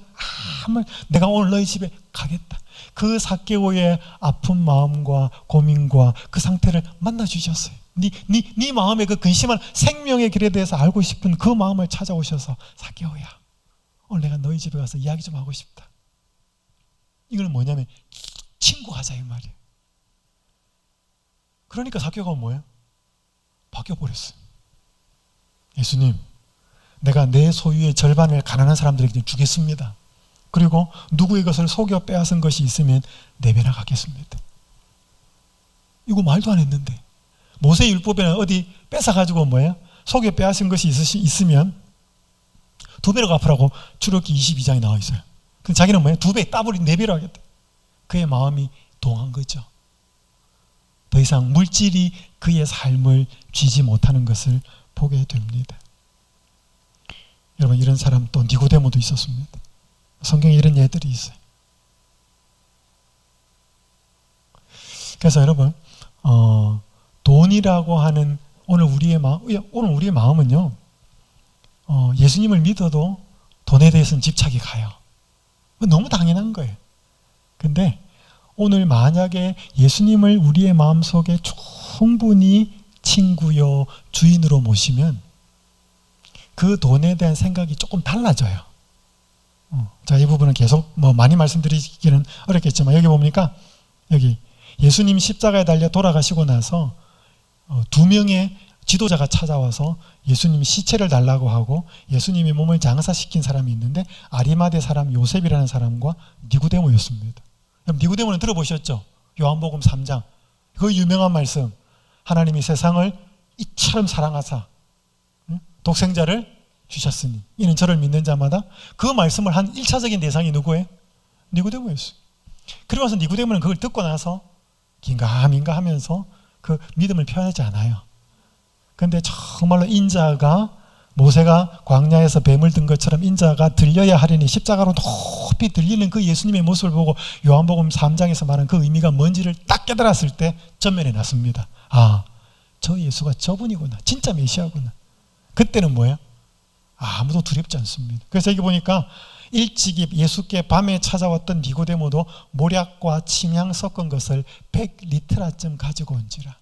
한번 내가 오늘 너희 집에 가겠다. 그 삭개오의 아픈 마음과 고민과 그 상태를 만나 주셨어요. 네 마음의 그 근심한 생명의 길에 대해서 알고 싶은 그 마음을 찾아오셔서 삭개오야 오늘 내가 너희 집에 가서 이야기 좀 하고 싶다. 이건 뭐냐면 친구하자 이 말이에요. 그러니까 삭개오가 뭐예요? 바뀌어버렸어요. 예수님 내가 내 소유의 절반을 가난한 사람들에게 주겠습니다. 그리고 누구의 것을 속여 빼앗은 것이 있으면 내배나 갚겠습니다. 이거 말도 안 했는데 모세 율법에는 어디 뺏어가지고 뭐예요? 속여 빼앗은 것이 있으면 2배로 갚으라고 출애굽기 22장에 나와 있어요. 근데 자기는 뭐예요? 2배 따블이 4배로 하겠다. 그의 마음이 동한 거죠. 더 이상 물질이 그의 삶을 쥐지 못하는 것을 보게 됩니다. 여러분 이런 사람 또 니고데모도 있었습니다. 성경에 이런 예들이 있어요. 그래서 여러분 돈이라고 하는 오늘 우리의 마음은요 예수님을 믿어도 돈에 대해서는 집착이 가요. 너무 당연한 거예요. 근데 오늘 만약에 예수님을 우리의 마음속에 충분히 친구요 주인으로 모시면 그 돈에 대한 생각이 조금 달라져요. 자, 이 부분은 계속 많이 말씀드리기는 어렵겠지만 여기 보니까 여기 예수님 십자가에 달려 돌아가시고 나서 2명의 지도자가 찾아와서 예수님 시체를 달라고 하고 예수님이 몸을 장사시킨 사람이 있는데 아리마대 사람 요셉이라는 사람과 니고데모였습니다. 니고데모는 들어보셨죠? 요한복음 3장 그 유명한 말씀 하나님이 세상을 이처럼 사랑하사 독생자를 주셨으니 이는 저를 믿는 자마다 그 말씀을 한 1차적인 대상이 누구예요? 니고데모였어요. 그러고 나서 니고데모는 그걸 듣고 나서 긴가민가 하면서 그 믿음을 표현하지 않아요. 그런데 정말로 인자가 모세가 광야에서 뱀을 든 것처럼 인자가 들려야 하리니 십자가로 높이 들리는 그 예수님의 모습을 보고 요한복음 3장에서 말한 그 의미가 뭔지를 딱 깨달았을 때 전면에 났습니다. 아, 저 예수가 저분이구나. 진짜 메시아구나. 그때는 뭐예요? 아무도 두렵지 않습니다. 그래서 여기 보니까 일찍이 예수께 밤에 찾아왔던 니고데모도 모략과 침향 섞은 것을 100리트라쯤 가지고 온지라.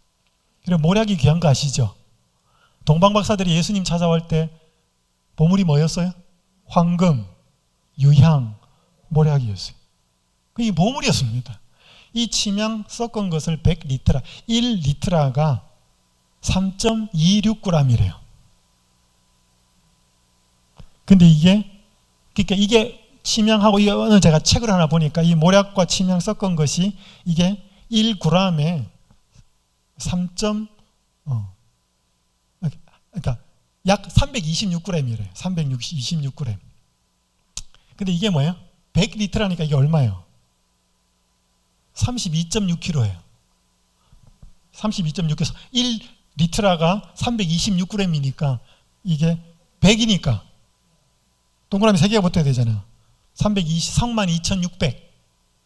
그리고 모략이 귀한 거 아시죠? 동방박사들이 예수님 찾아올 때 보물이 뭐였어요? 황금, 유향, 모략이었어요. 그게 보물이었습니다. 이 침향 섞은 것을 100리트라, 1리트라가 3.26g이래요. 근데 그러니까 이게 침향하고 이게 오늘 제가 책을 하나 보니까 이 모략과 침향 섞은 것이 이게 1g에 3. 그러니까 약 326g이래요. 326g. 근데 이게 뭐예요? 100리터라니까 이게 얼마예요? 32.6kg예요. 32.6kg. 1리터가 326g이니까 이게 100이니까 동그라미 3개가 붙어야 되잖아요. 32,600.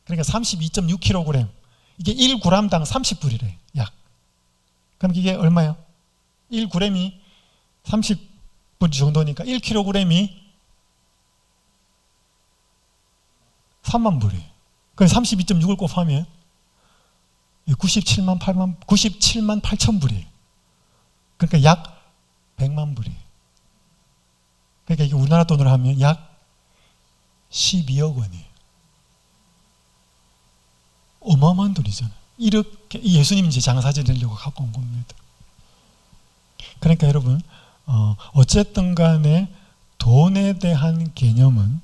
그러니까 32.6kg. 이게 1g당 30불이래요. 약. 그럼 이게 얼마예요? 1g이 30불 정도니까 1kg이 3만 불이에요. 그럼 32.6을 곱하면 97만 8천 불이에요. 그러니까 약 100만 불이에요. 그러니까 이게 우리나라 돈으로 하면 약 12억 원이에요. 어마어마한 돈이잖아요. 이렇게 예수님이 이제 장사 지내려고 갖고 온 겁니다. 그러니까 여러분, 어쨌든 간에 돈에 대한 개념은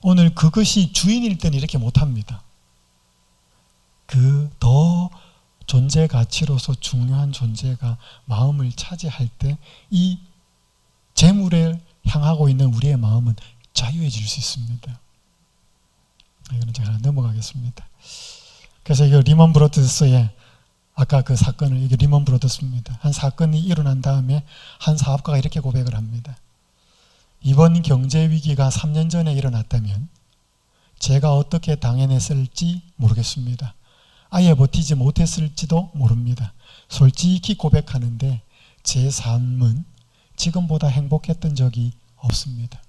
오늘 그것이 주인일 때는 이렇게 못합니다. 그 더 존재 가치로서 중요한 존재가 마음을 차지할 때 이 재물에 향하고 있는 우리의 마음은 자유해질 수 있습니다. 이거는 제가 넘어가겠습니다. 그래서 이거 리먼 브로더스의 아까 그 사건을 이게 리먼 브로더스입니다. 한 사건이 일어난 다음에 한 사업가가 이렇게 고백을 합니다. 이번 경제 위기가 3년 전에 일어났다면 제가 어떻게 당해냈을지 모르겠습니다. 아예 버티지 못했을지도 모릅니다. 솔직히 고백하는데 제 삶은 지금보다 행복했던 적이 없습니다.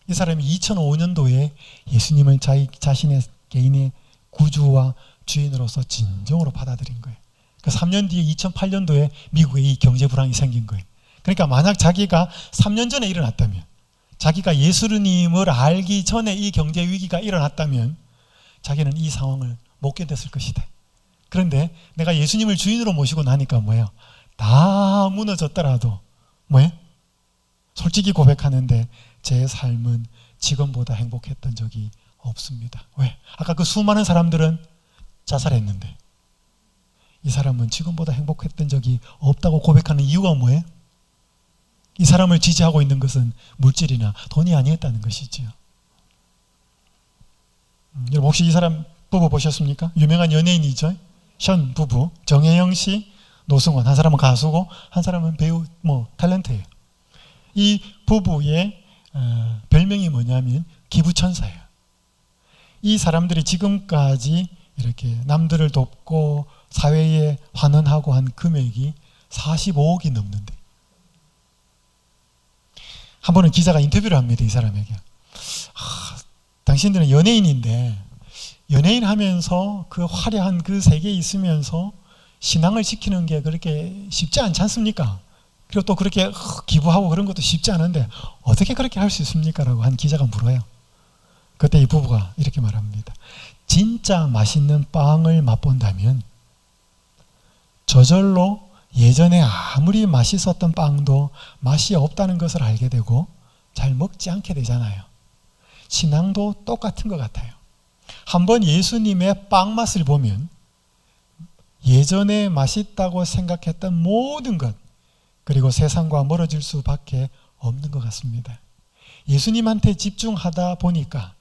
이 사람이 2005년도에 예수님을 자신의 개인의 구주와 주인으로서 진정으로 받아들인 거예요. 그 3년 뒤에 2008년도에 미국에 이 경제 불황이 생긴 거예요. 그러니까 만약 자기가 3년 전에 일어났다면, 자기가 예수님을 알기 전에 이 경제 위기가 일어났다면 자기는 이 상황을 못 견뎠을 것이다. 그런데 내가 예수님을 주인으로 모시고 나니까 뭐예요? 다 무너졌더라도 뭐예요? 솔직히 고백하는데 제 삶은 지금보다 행복했던 적이 없습니다. 왜? 아까 그 수많은 사람들은 자살했는데 이 사람은 지금보다 행복했던 적이 없다고 고백하는 이유가 뭐예요? 이 사람을 지지하고 있는 것은 물질이나 돈이 아니었다는 것이지요. 여러분 혹시 이 사람 부부 보셨습니까? 유명한 연예인이죠. 션 부부, 정혜영 씨, 노승원. 한 사람은 가수고 한 사람은 배우, 탤런트예요. 이 부부의 별명이 뭐냐면 기부천사예요. 이 사람들이 지금까지 이렇게 남들을 돕고 사회에 환원하고 한 금액이 45억이 넘는데, 한 번은 기자가 인터뷰를 합니다. 이 사람에게. 당신들은 연예인인데 연예인 하면서 그 화려한 그 세계에 있으면서 신앙을 지키는 게 그렇게 쉽지 않지 않습니까? 그리고 또 그렇게 기부하고 그런 것도 쉽지 않은데 어떻게 그렇게 할 수 있습니까? 라고 한 기자가 물어요. 그때 이 부부가 이렇게 말합니다. 진짜 맛있는 빵을 맛본다면 저절로 예전에 아무리 맛있었던 빵도 맛이 없다는 것을 알게 되고 잘 먹지 않게 되잖아요. 신앙도 똑같은 것 같아요. 한번 예수님의 빵 맛을 보면 예전에 맛있다고 생각했던 모든 것, 그리고 세상과 멀어질 수밖에 없는 것 같습니다. 예수님한테 집중하다 보니까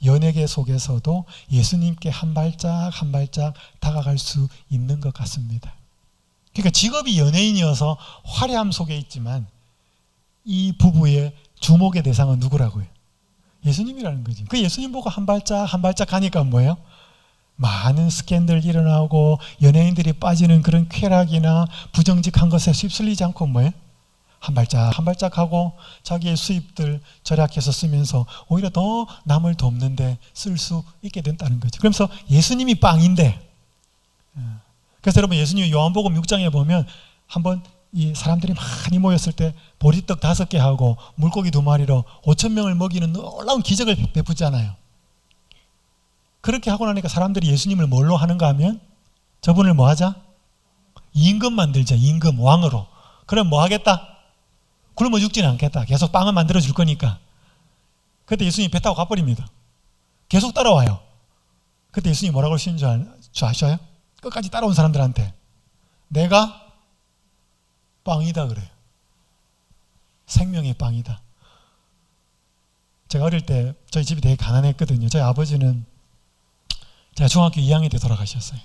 연예계 속에서도 예수님께 한 발짝 한 발짝 다가갈 수 있는 것 같습니다. 그러니까 직업이 연예인이어서 화려함 속에 있지만 이 부부의 주목의 대상은 누구라고요? 예수님이라는 거지. 그 예수님 보고 한 발짝 한 발짝 가니까 뭐예요? 많은 스캔들 일어나고 연예인들이 빠지는 그런 쾌락이나 부정직한 것에 휩쓸리지 않고 뭐예요? 한 발짝 한 발짝 하고 자기의 수입들 절약해서 쓰면서 오히려 더 남을 돕는데 쓸 수 있게 된다는 거죠. 그러면서 예수님이 빵인데, 그래서 여러분 예수님이 요한복음 6장에 보면 한번 이 사람들이 많이 모였을 때 보리떡 5개 하고 물고기 2마리로 5,000명을 먹이는 놀라운 기적을 베푸잖아요. 그렇게 하고 나니까 사람들이 예수님을 뭘로 하는가 하면 저분을 뭐 하자? 임금 만들자. 임금, 왕으로. 그럼 뭐 하겠다? 굶어 죽지는 않겠다. 계속 빵을 만들어 줄 거니까. 그때 예수님이 배 타고 가버립니다. 계속 따라와요. 그때 예수님이 뭐라고 하시는 줄 아셔요? 끝까지 따라온 사람들한테 내가 빵이다 그래요. 생명의 빵이다. 제가 어릴 때 저희 집이 되게 가난했거든요. 저희 아버지는 제가 중학교 2학년 때 돌아가셨어요.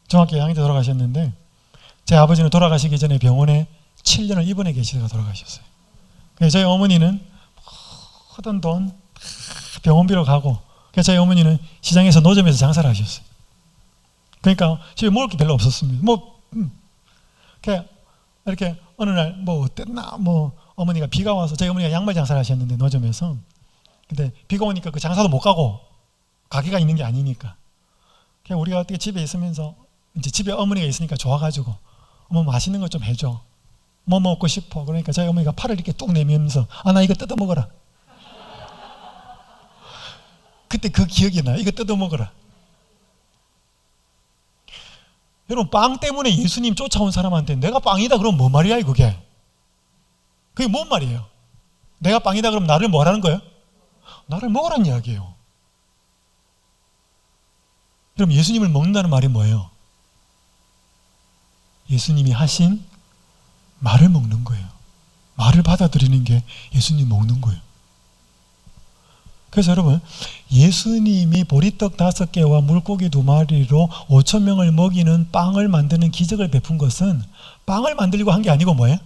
중학교 2학년 때 돌아가셨는데 제 아버지는 돌아가시기 전에 병원에 7년을 입원해 계시다가 돌아가셨어요. 그래서 저희 어머니는 모든 돈 병원비로 가고, 그래서 저희 어머니는 시장에서 노점에서 장사를 하셨어요. 그러니까 집에 먹을 게 별로 없었습니다. 이렇게 어느 날 어땠나 어머니가 비가 와서, 저희 어머니가 양말 장사를 하셨는데 노점에서, 근데 비가 오니까 그 장사도 못 가고 가게가 있는 게 아니니까 그냥 우리가 어떻게 집에 있으면서 이제 집에 어머니가 있으니까 좋아가지고 어머 맛있는 거 좀 해줘, 뭐 먹고 싶어. 그러니까 저희 어머니가 팔을 이렇게 뚝 내밀면서 나 이거 뜯어 먹어라. 그때 그 기억이 나요. 이거 뜯어 먹어라. 여러분, 빵 때문에 예수님 쫓아온 사람한테 내가 빵이다 그러면 뭔 말이야 그게? 그게 뭔 말이에요? 내가 빵이다 그러면 나를 뭐라는 거예요? 나를 먹으라는 이야기예요. 여러분, 예수님을 먹는다는 말이 뭐예요? 예수님이 하신 말을 먹는 거예요. 말을 받아들이는 게 예수님 먹는 거예요. 그래서 여러분, 예수님이 보리떡 5개와 물고기 2마리로 5,000명을 먹이는 빵을 만드는 기적을 베푼 것은 빵을 만들려고 한 게 아니고 뭐예요?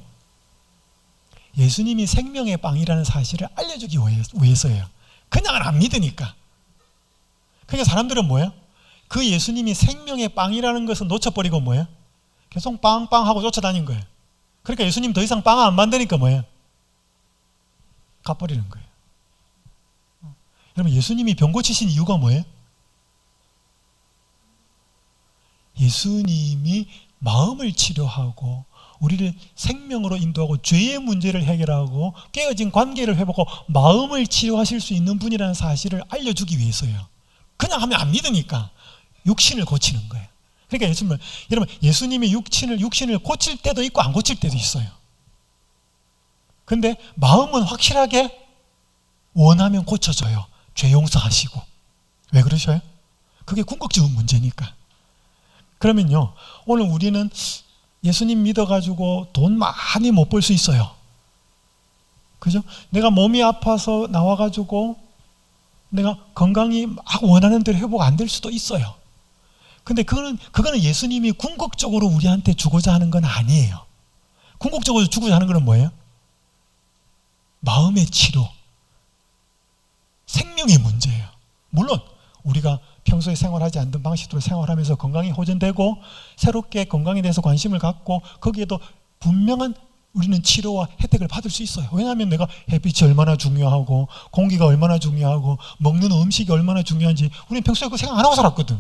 예수님이 생명의 빵이라는 사실을 알려주기 위해서예요. 그냥은 안 믿으니까. 그러니까 사람들은 뭐예요? 그 예수님이 생명의 빵이라는 것을 놓쳐버리고 뭐예요? 계속 빵빵하고 쫓아다닌 거예요. 그러니까 예수님 더 이상 빵을 안 만드니까 뭐예요? 가버리는 거예요. 여러분, 예수님이 병 고치신 이유가 뭐예요? 예수님이 마음을 치료하고 우리를 생명으로 인도하고 죄의 문제를 해결하고 깨어진 관계를 회복하고 마음을 치료하실 수 있는 분이라는 사실을 알려주기 위해서예요. 그냥 하면 안 믿으니까 육신을 고치는 거예요. 그러니까 여러분, 예수님이 육신을 고칠 때도 있고 안 고칠 때도 있어요. 근데 마음은 확실하게 원하면 고쳐져요. 죄 용서하시고. 왜 그러셔요? 그게 궁극적인 문제니까. 그러면요, 오늘 우리는 예수님 믿어가지고 돈 많이 못 벌 수 있어요. 그죠? 내가 몸이 아파서 나와가지고 내가 건강이 막 원하는 대로 회복 안 될 수도 있어요. 근데 그거는 예수님이 궁극적으로 우리한테 주고자 하는 건 아니에요. 궁극적으로 주고자 하는 건 뭐예요? 마음의 치료, 생명의 문제예요. 물론 우리가 평소에 생활하지 않던 방식으로 생활하면서 건강이 호전되고 새롭게 건강에 대해서 관심을 갖고 거기에도 분명한 우리는 치료와 혜택을 받을 수 있어요. 왜냐하면 내가 햇빛이 얼마나 중요하고 공기가 얼마나 중요하고 먹는 음식이 얼마나 중요한지 우리는 평소에 그거 생각 안 하고 살았거든.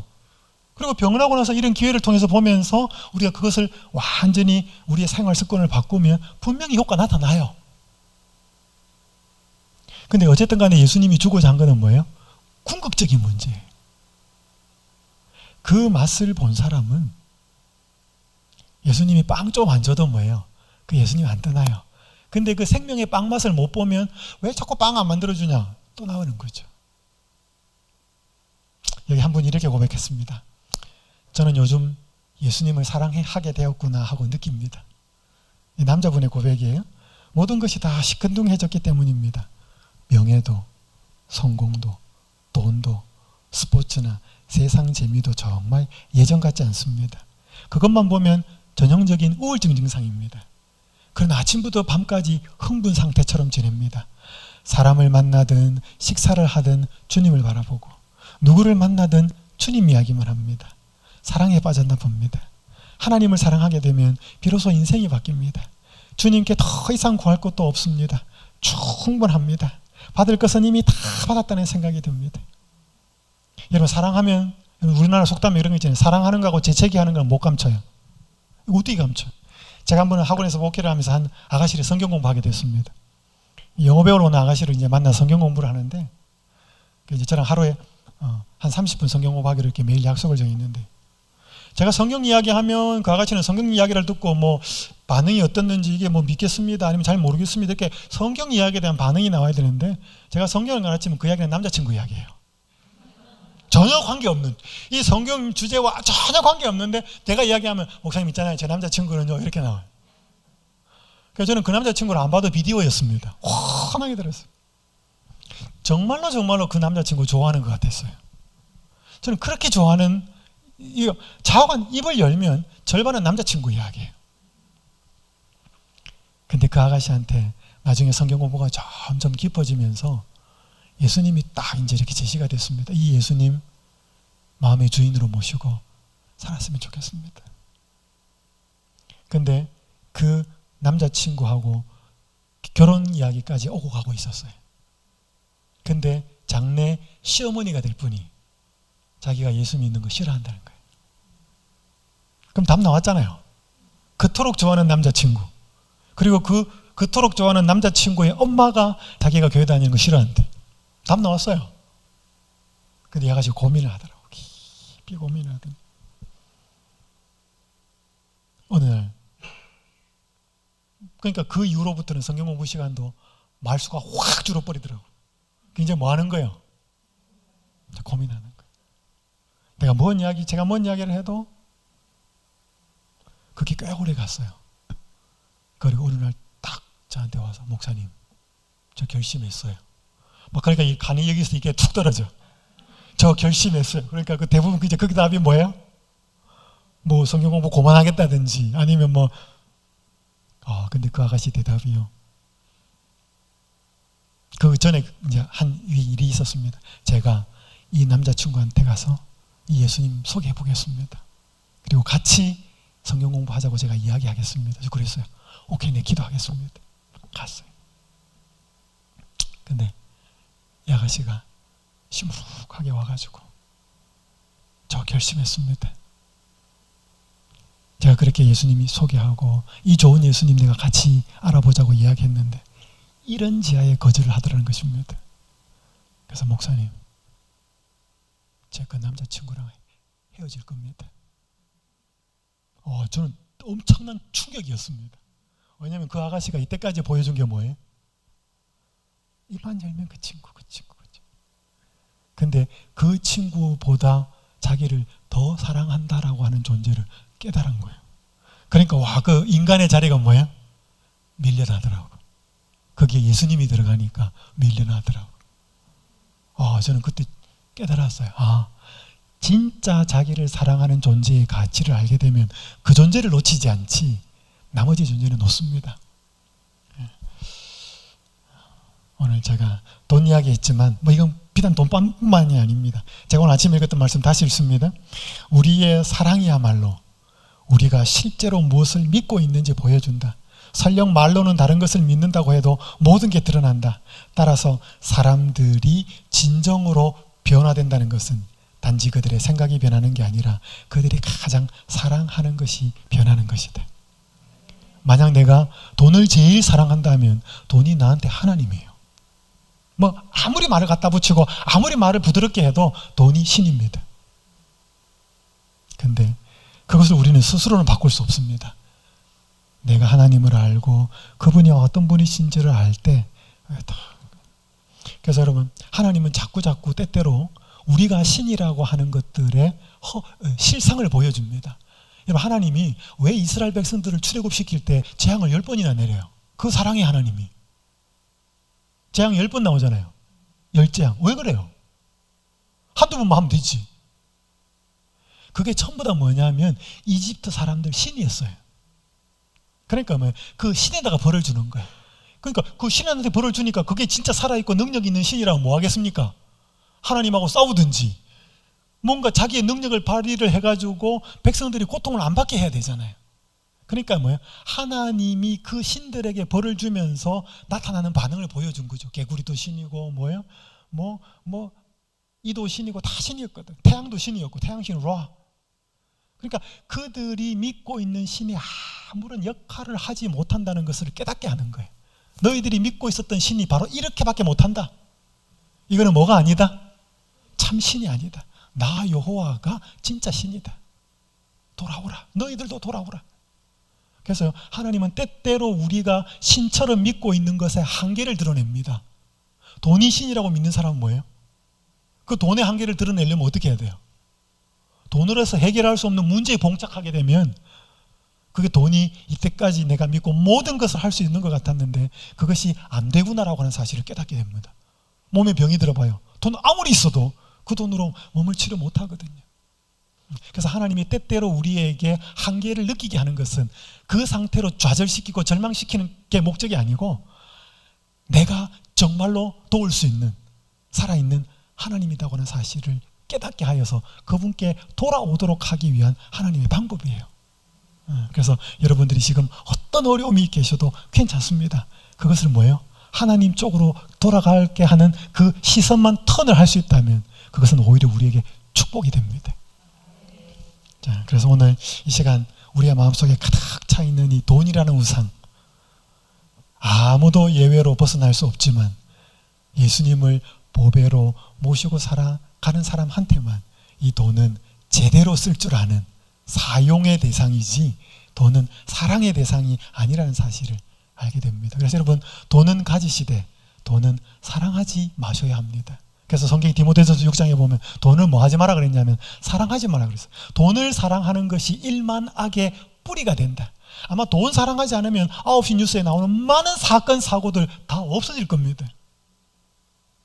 그리고 병원하고 나서 이런 기회를 통해서 보면서 우리가 그것을 완전히 우리의 생활 습관을 바꾸면 분명히 효과 나타나요. 근데 어쨌든 간에 예수님이 주고자 한 거는 뭐예요? 궁극적인 문제예요. 그 맛을 본 사람은 예수님이 빵 좀 안 줘도 뭐예요? 그 예수님 안 떠나요. 근데 그 생명의 빵 맛을 못 보면 왜 자꾸 빵 안 만들어주냐? 또 나오는 거죠. 여기 한 분이 이렇게 고백했습니다. 저는 요즘 예수님을 사랑하게 되었구나 하고 느낍니다. 이 남자분의 고백이에요. 모든 것이 다 시큰둥해졌기 때문입니다. 명예도, 성공도, 돈도, 스포츠나 세상 재미도 정말 예전 같지 않습니다. 그것만 보면 전형적인 우울증 증상입니다. 그러나 아침부터 밤까지 흥분 상태처럼 지냅니다. 사람을 만나든 식사를 하든 주님을 바라보고 누구를 만나든 주님 이야기만 합니다. 사랑에 빠졌나 봅니다. 하나님을 사랑하게 되면 비로소 인생이 바뀝니다. 주님께 더 이상 구할 것도 없습니다. 충분합니다. 받을 것은 이미 다 받았다는 생각이 듭니다. 여러분, 사랑하면, 우리나라 속담에 이런 거 있잖아요. 사랑하는 거하고 재채기 하는 건 못 감춰요. 이거 어떻게 감춰요? 제가 한 번은 학원에서 목회를 하면서 한 아가씨를 성경 공부하게 됐습니다. 영어 배우러 오는 아가씨를 이제 만나 성경 공부를 하는데, 이제 저랑 하루에 한 30분 성경 공부하기로 이렇게 매일 약속을 정했는데, 제가 성경 이야기하면 그 아가씨는 성경 이야기를 듣고 뭐 반응이 어떻는지 이게 뭐 믿겠습니다 아니면 잘 모르겠습니다 이렇게 성경 이야기에 대한 반응이 나와야 되는데 제가 성경을 가르치면 그 이야기는 남자친구 이야기예요. 전혀 관계없는 이 성경 주제와 전혀 관계없는데 제가 이야기하면 목사님 있잖아요 제 남자친구는요 이렇게 나와요. 그래서 저는 그 남자친구를 안 봐도 비디오였습니다. 환하게 들었어요. 정말로 그 남자친구 좋아하는 것 같았어요. 저는 그렇게 좋아하는 좌우간 입을 열면 절반은 남자친구 이야기예요. 근데 그 아가씨한테 나중에 성경 공부가 점점 깊어지면서 예수님이 딱 이제 이렇게 제시가 됐습니다. 이 예수님 마음의 주인으로 모시고 살았으면 좋겠습니다. 근데 그 남자친구하고 결혼 이야기까지 오고 가고 있었어요. 근데 장래 시어머니가 될 분이 자기가 예수 믿는 거 싫어한다는 거예요. 그럼 답 나왔잖아요. 그토록 좋아하는 남자친구 그리고 그토록 좋아하는 남자친구의 엄마가 자기가 교회 다니는 거 싫어한대. 답 나왔어요. 근데 얘가 지금 고민을 하더라고. 깊이 고민을 하더니 어느 날 그러니까 그 이후로부터는 성경 공부 시간도 말수가 확 줄어버리더라고. 굉장히 뭐 하는 거예요? 고민하는 거예요. 제가 뭔 이야기를 해도 그게 꽤 오래 갔어요. 그리고 어느 날 딱 저한테 와서 목사님 저 결심했어요. 뭐 그러니까 이 간이 여기서 이게 툭 떨어져. 저 결심했어요. 그러니까 그 대부분 이제 그 답이 뭐예요? 뭐 성경 공부 그만하겠다든지 아니면 뭐 근데 그 아가씨 대답이요. 그 전에 이제 한 일이 있었습니다. 제가 이 남자친구한테 가서 이 예수님 소개해 보겠습니다. 그리고 같이 성경 공부하자고 제가 이야기하겠습니다. 그랬어요. 오케이, 네 기도하겠습니다. 갔어요. 근데 이 아가씨가 시무룩하게 와가지고 저 결심했습니다. 제가 그렇게 예수님이 소개하고 이 좋은 예수님 내가 같이 알아보자고 이야기했는데 이런 지하에 거절을 하더라는 것입니다. 그래서 목사님 제가 그 남자친구랑 헤어질 겁니다. 저는 엄청난 충격이었습니다. 왜냐하면 그 아가씨가 이때까지 보여준 게 뭐예요? 입만 열면 그 친구. 근데 그 친구보다 자기를 더 사랑한다라고 하는 존재를 깨달은 거예요. 그러니까 그 인간의 자리가 뭐야? 밀려나더라고. 거기에 예수님이 들어가니까 밀려나더라고. 저는 그때 깨달았어요. 진짜 자기를 사랑하는 존재의 가치를 알게 되면 그 존재를 놓치지 않지 나머지 존재는 놓습니다. 오늘 제가 돈 이야기 했지만 이건 비단 돈뿐만이 아닙니다. 제가 오늘 아침에 읽었던 말씀 다시 읽습니다. 우리의 사랑이야말로 우리가 실제로 무엇을 믿고 있는지 보여준다. 설령 말로는 다른 것을 믿는다고 해도 모든 게 드러난다. 따라서 사람들이 진정으로 변화된다는 것은 단지 그들의 생각이 변하는 게 아니라 그들이 가장 사랑하는 것이 변하는 것이다. 만약 내가 돈을 제일 사랑한다면 돈이 나한테 하나님이에요. 아무리 말을 갖다 붙이고 아무리 말을 부드럽게 해도 돈이 신입니다. 근데 그것을 우리는 스스로는 바꿀 수 없습니다. 내가 하나님을 알고 그분이 어떤 분이신지를 알 때 그래서 여러분 하나님은 자꾸 때때로 우리가 신이라고 하는 것들의 실상을 보여줍니다. 여러분 하나님이 왜 이스라엘 백성들을 출애굽시킬 때 재앙을 10번이나 내려요? 그 사랑의 하나님이. 재앙 10번 나오잖아요. 10재앙. 왜 그래요? 한두 번만 하면 되지. 그게 전부 다 뭐냐면 이집트 사람들 신이었어요. 그러니까 그 신에다가 벌을 주는 거예요. 그러니까 그 신한테 벌을 주니까 그게 진짜 살아있고 능력 있는 신이라면 뭐 하겠습니까? 하나님하고 싸우든지 뭔가 자기의 능력을 발휘를 해가지고 백성들이 고통을 안 받게 해야 되잖아요. 그러니까 하나님이 그 신들에게 벌을 주면서 나타나는 반응을 보여준 거죠. 개구리도 신이고 이도 신이고 다 신이었거든. 태양도 신이었고 태양신 라. 그러니까 그들이 믿고 있는 신이 아무런 역할을 하지 못한다는 것을 깨닫게 하는 거예요. 너희들이 믿고 있었던 신이 바로 이렇게밖에 못한다. 이거는 뭐가 아니다? 참 신이 아니다. 나 여호와가 진짜 신이다. 돌아오라. 너희들도 돌아오라. 그래서 하나님은 때때로 우리가 신처럼 믿고 있는 것의 한계를 드러냅니다. 돈이 신이라고 믿는 사람은 뭐예요? 그 돈의 한계를 드러내려면 어떻게 해야 돼요? 돈으로 해서 해결할 수 없는 문제에 봉착하게 되면 그게 돈이 이때까지 내가 믿고 모든 것을 할 수 있는 것 같았는데 그것이 안 되구나라고 하는 사실을 깨닫게 됩니다. 몸에 병이 들어봐요. 돈 아무리 있어도 그 돈으로 몸을 치료 못하거든요. 그래서 하나님이 때때로 우리에게 한계를 느끼게 하는 것은 그 상태로 좌절시키고 절망시키는 게 목적이 아니고 내가 정말로 도울 수 있는 살아있는 하나님이라고 하는 사실을 깨닫게 하여서 그분께 돌아오도록 하기 위한 하나님의 방법이에요. 그래서 여러분들이 지금 어떤 어려움이 계셔도 괜찮습니다. 그것을 뭐예요? 하나님 쪽으로 돌아가게 하는 그 시선만 턴을 할 수 있다면 그것은 오히려 우리에게 축복이 됩니다. 자, 그래서 오늘 이 시간 우리의 마음속에 가득 차 있는 이 돈이라는 우상, 아무도 예외로 벗어날 수 없지만 예수님을 보배로 모시고 살아가는 사람한테만 이 돈은 제대로 쓸 줄 아는 사용의 대상이지 돈은 사랑의 대상이 아니라는 사실을 알게 됩니다. 그래서 여러분, 돈은 가지시되 돈은 사랑하지 마셔야 합니다. 그래서 성경 디모데전서 6장에 보면 돈을 뭐 하지 마라 그랬냐면 사랑하지 마라 그랬어요. 돈을 사랑하는 것이 일만 악의 뿌리가 된다. 아마 돈 사랑하지 않으면 9시 뉴스에 나오는 많은 사건 사고들 다 없어질 겁니다.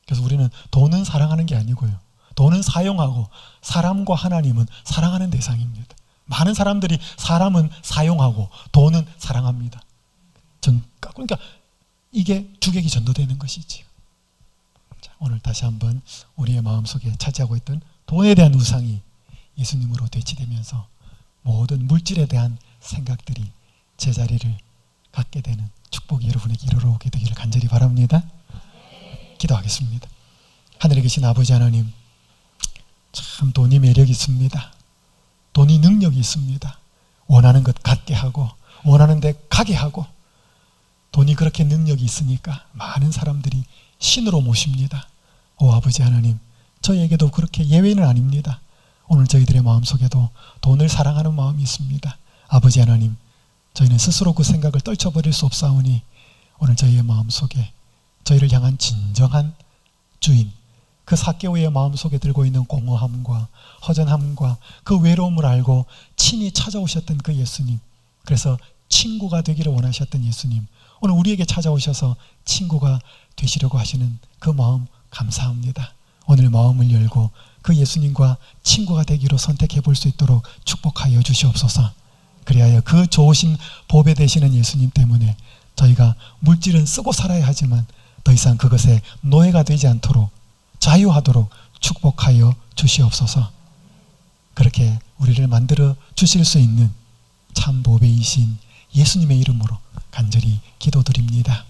그래서 우리는 돈은 사랑하는 게 아니고요, 돈은 사용하고 사람과 하나님은 사랑하는 대상입니다. 많은 사람들이 사람은 사용하고 돈은 사랑합니다. 그러니까 이게 주객이 전도되는 것이지요. 자, 오늘 다시 한번 우리의 마음속에 차지하고 있던 돈에 대한 우상이 예수님으로 대치되면서 모든 물질에 대한 생각들이 제자리를 갖게 되는 축복이 여러분에게 이르러오게 되기를 간절히 바랍니다. 기도하겠습니다. 하늘에 계신 아버지 하나님, 참 돈이 매력이 있습니다. 돈이 능력이 있습니다. 원하는 것 갖게 하고 원하는 데 가게 하고, 돈이 그렇게 능력이 있으니까 많은 사람들이 신으로 모십니다. 오 아버지 하나님, 저희에게도 그렇게 예외는 아닙니다. 오늘 저희들의 마음속에도 돈을 사랑하는 마음이 있습니다. 아버지 하나님, 저희는 스스로 그 생각을 떨쳐버릴 수 없사오니 오늘 저희의 마음속에 저희를 향한 진정한 주인, 그 삭개오의 마음속에 들고 있는 공허함과 허전함과 그 외로움을 알고 친히 찾아오셨던 그 예수님, 그래서 친구가 되기를 원하셨던 예수님, 오늘 우리에게 찾아오셔서 친구가 되시려고 하시는 그 마음 감사합니다. 오늘 마음을 열고 그 예수님과 친구가 되기로 선택해 볼 수 있도록 축복하여 주시옵소서. 그리하여 그 좋으신 보배 되시는 예수님 때문에 저희가 물질은 쓰고 살아야 하지만 더 이상 그것에 노예가 되지 않도록 자유하도록 축복하여 주시옵소서. 그렇게 우리를 만들어 주실 수 있는 참 보배이신 예수님의 이름으로 간절히 기도드립니다.